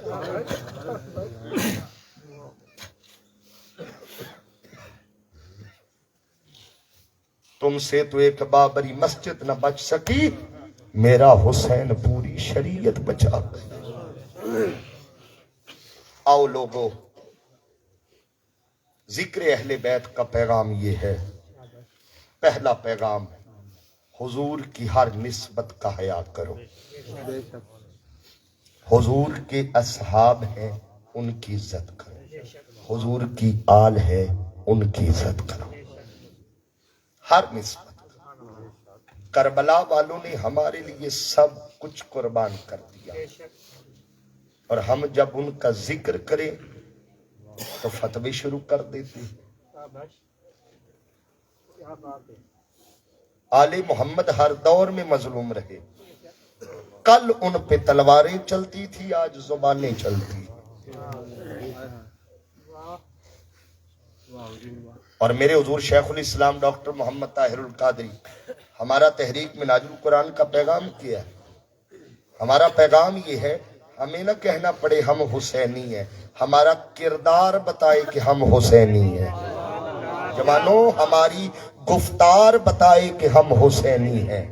Speaker 1: تم سے تو ایک بابری مسجد نہ بچ سکی، میرا حسین پوری شریعت بچا گئی. آؤ لوگو، ذکر اہل بیت کا پیغام یہ ہے. پہلا پیغام حضور کی ہر نسبت کا حیا کرو. حضور کے اصحاب ہیں ان کی عزت کرو، حضور کی آل ہے ان کی عزت کرو. ہر نسبت. کربلا والوں نے ہمارے لیے سب کچھ قربان کر دیا اور ہم جب ان کا ذکر کریں تو فتوے شروع کر دیتے. آل محمد ہر دور میں مظلوم رہے. کل ان پہ تلواریں چلتی تھی، آج زبانیں چلتی. اور میرے حضور شیخ الاسلام ڈاکٹر محمد طاہر القادری، ہمارا تحریک مناج القرآن کا پیغام کیا ہے؟ ہمارا پیغام یہ ہے ہمیں نہ کہنا پڑے ہم حسینی ہیں، ہمارا کردار بتائے کہ ہم حسینی ہیں. جوانوں ہماری گفتار بتائے کہ ہم حسینی ہیں.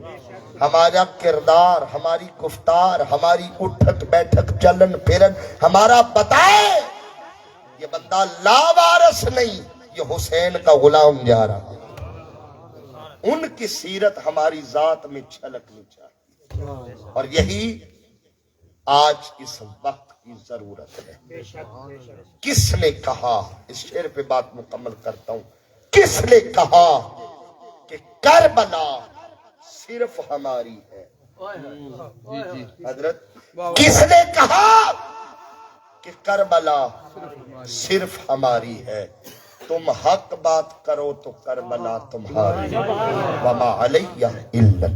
Speaker 1: ہمارا کردار، ہماری گفتار، ہماری اٹھک بیٹھک چلن پھرن ہمارا بتائے یہ بندہ لاوارث نہیں، یہ حسین کا غلام جا رہا. ان کی سیرت ہماری ذات میں چھلکنی چاہیے اور یہی آج اس وقت کی ضرورت ہے. کس نے کہا، اس شعر پہ بات مکمل کرتا ہوں، کس نے کہا کہ کربلا صرف ہماری ہے؟ حضرت کس نے کہا کہ کربلا صرف ہماری ہے؟ تم حق بات کرو تو کربلا تمہاری. وما علیہ الا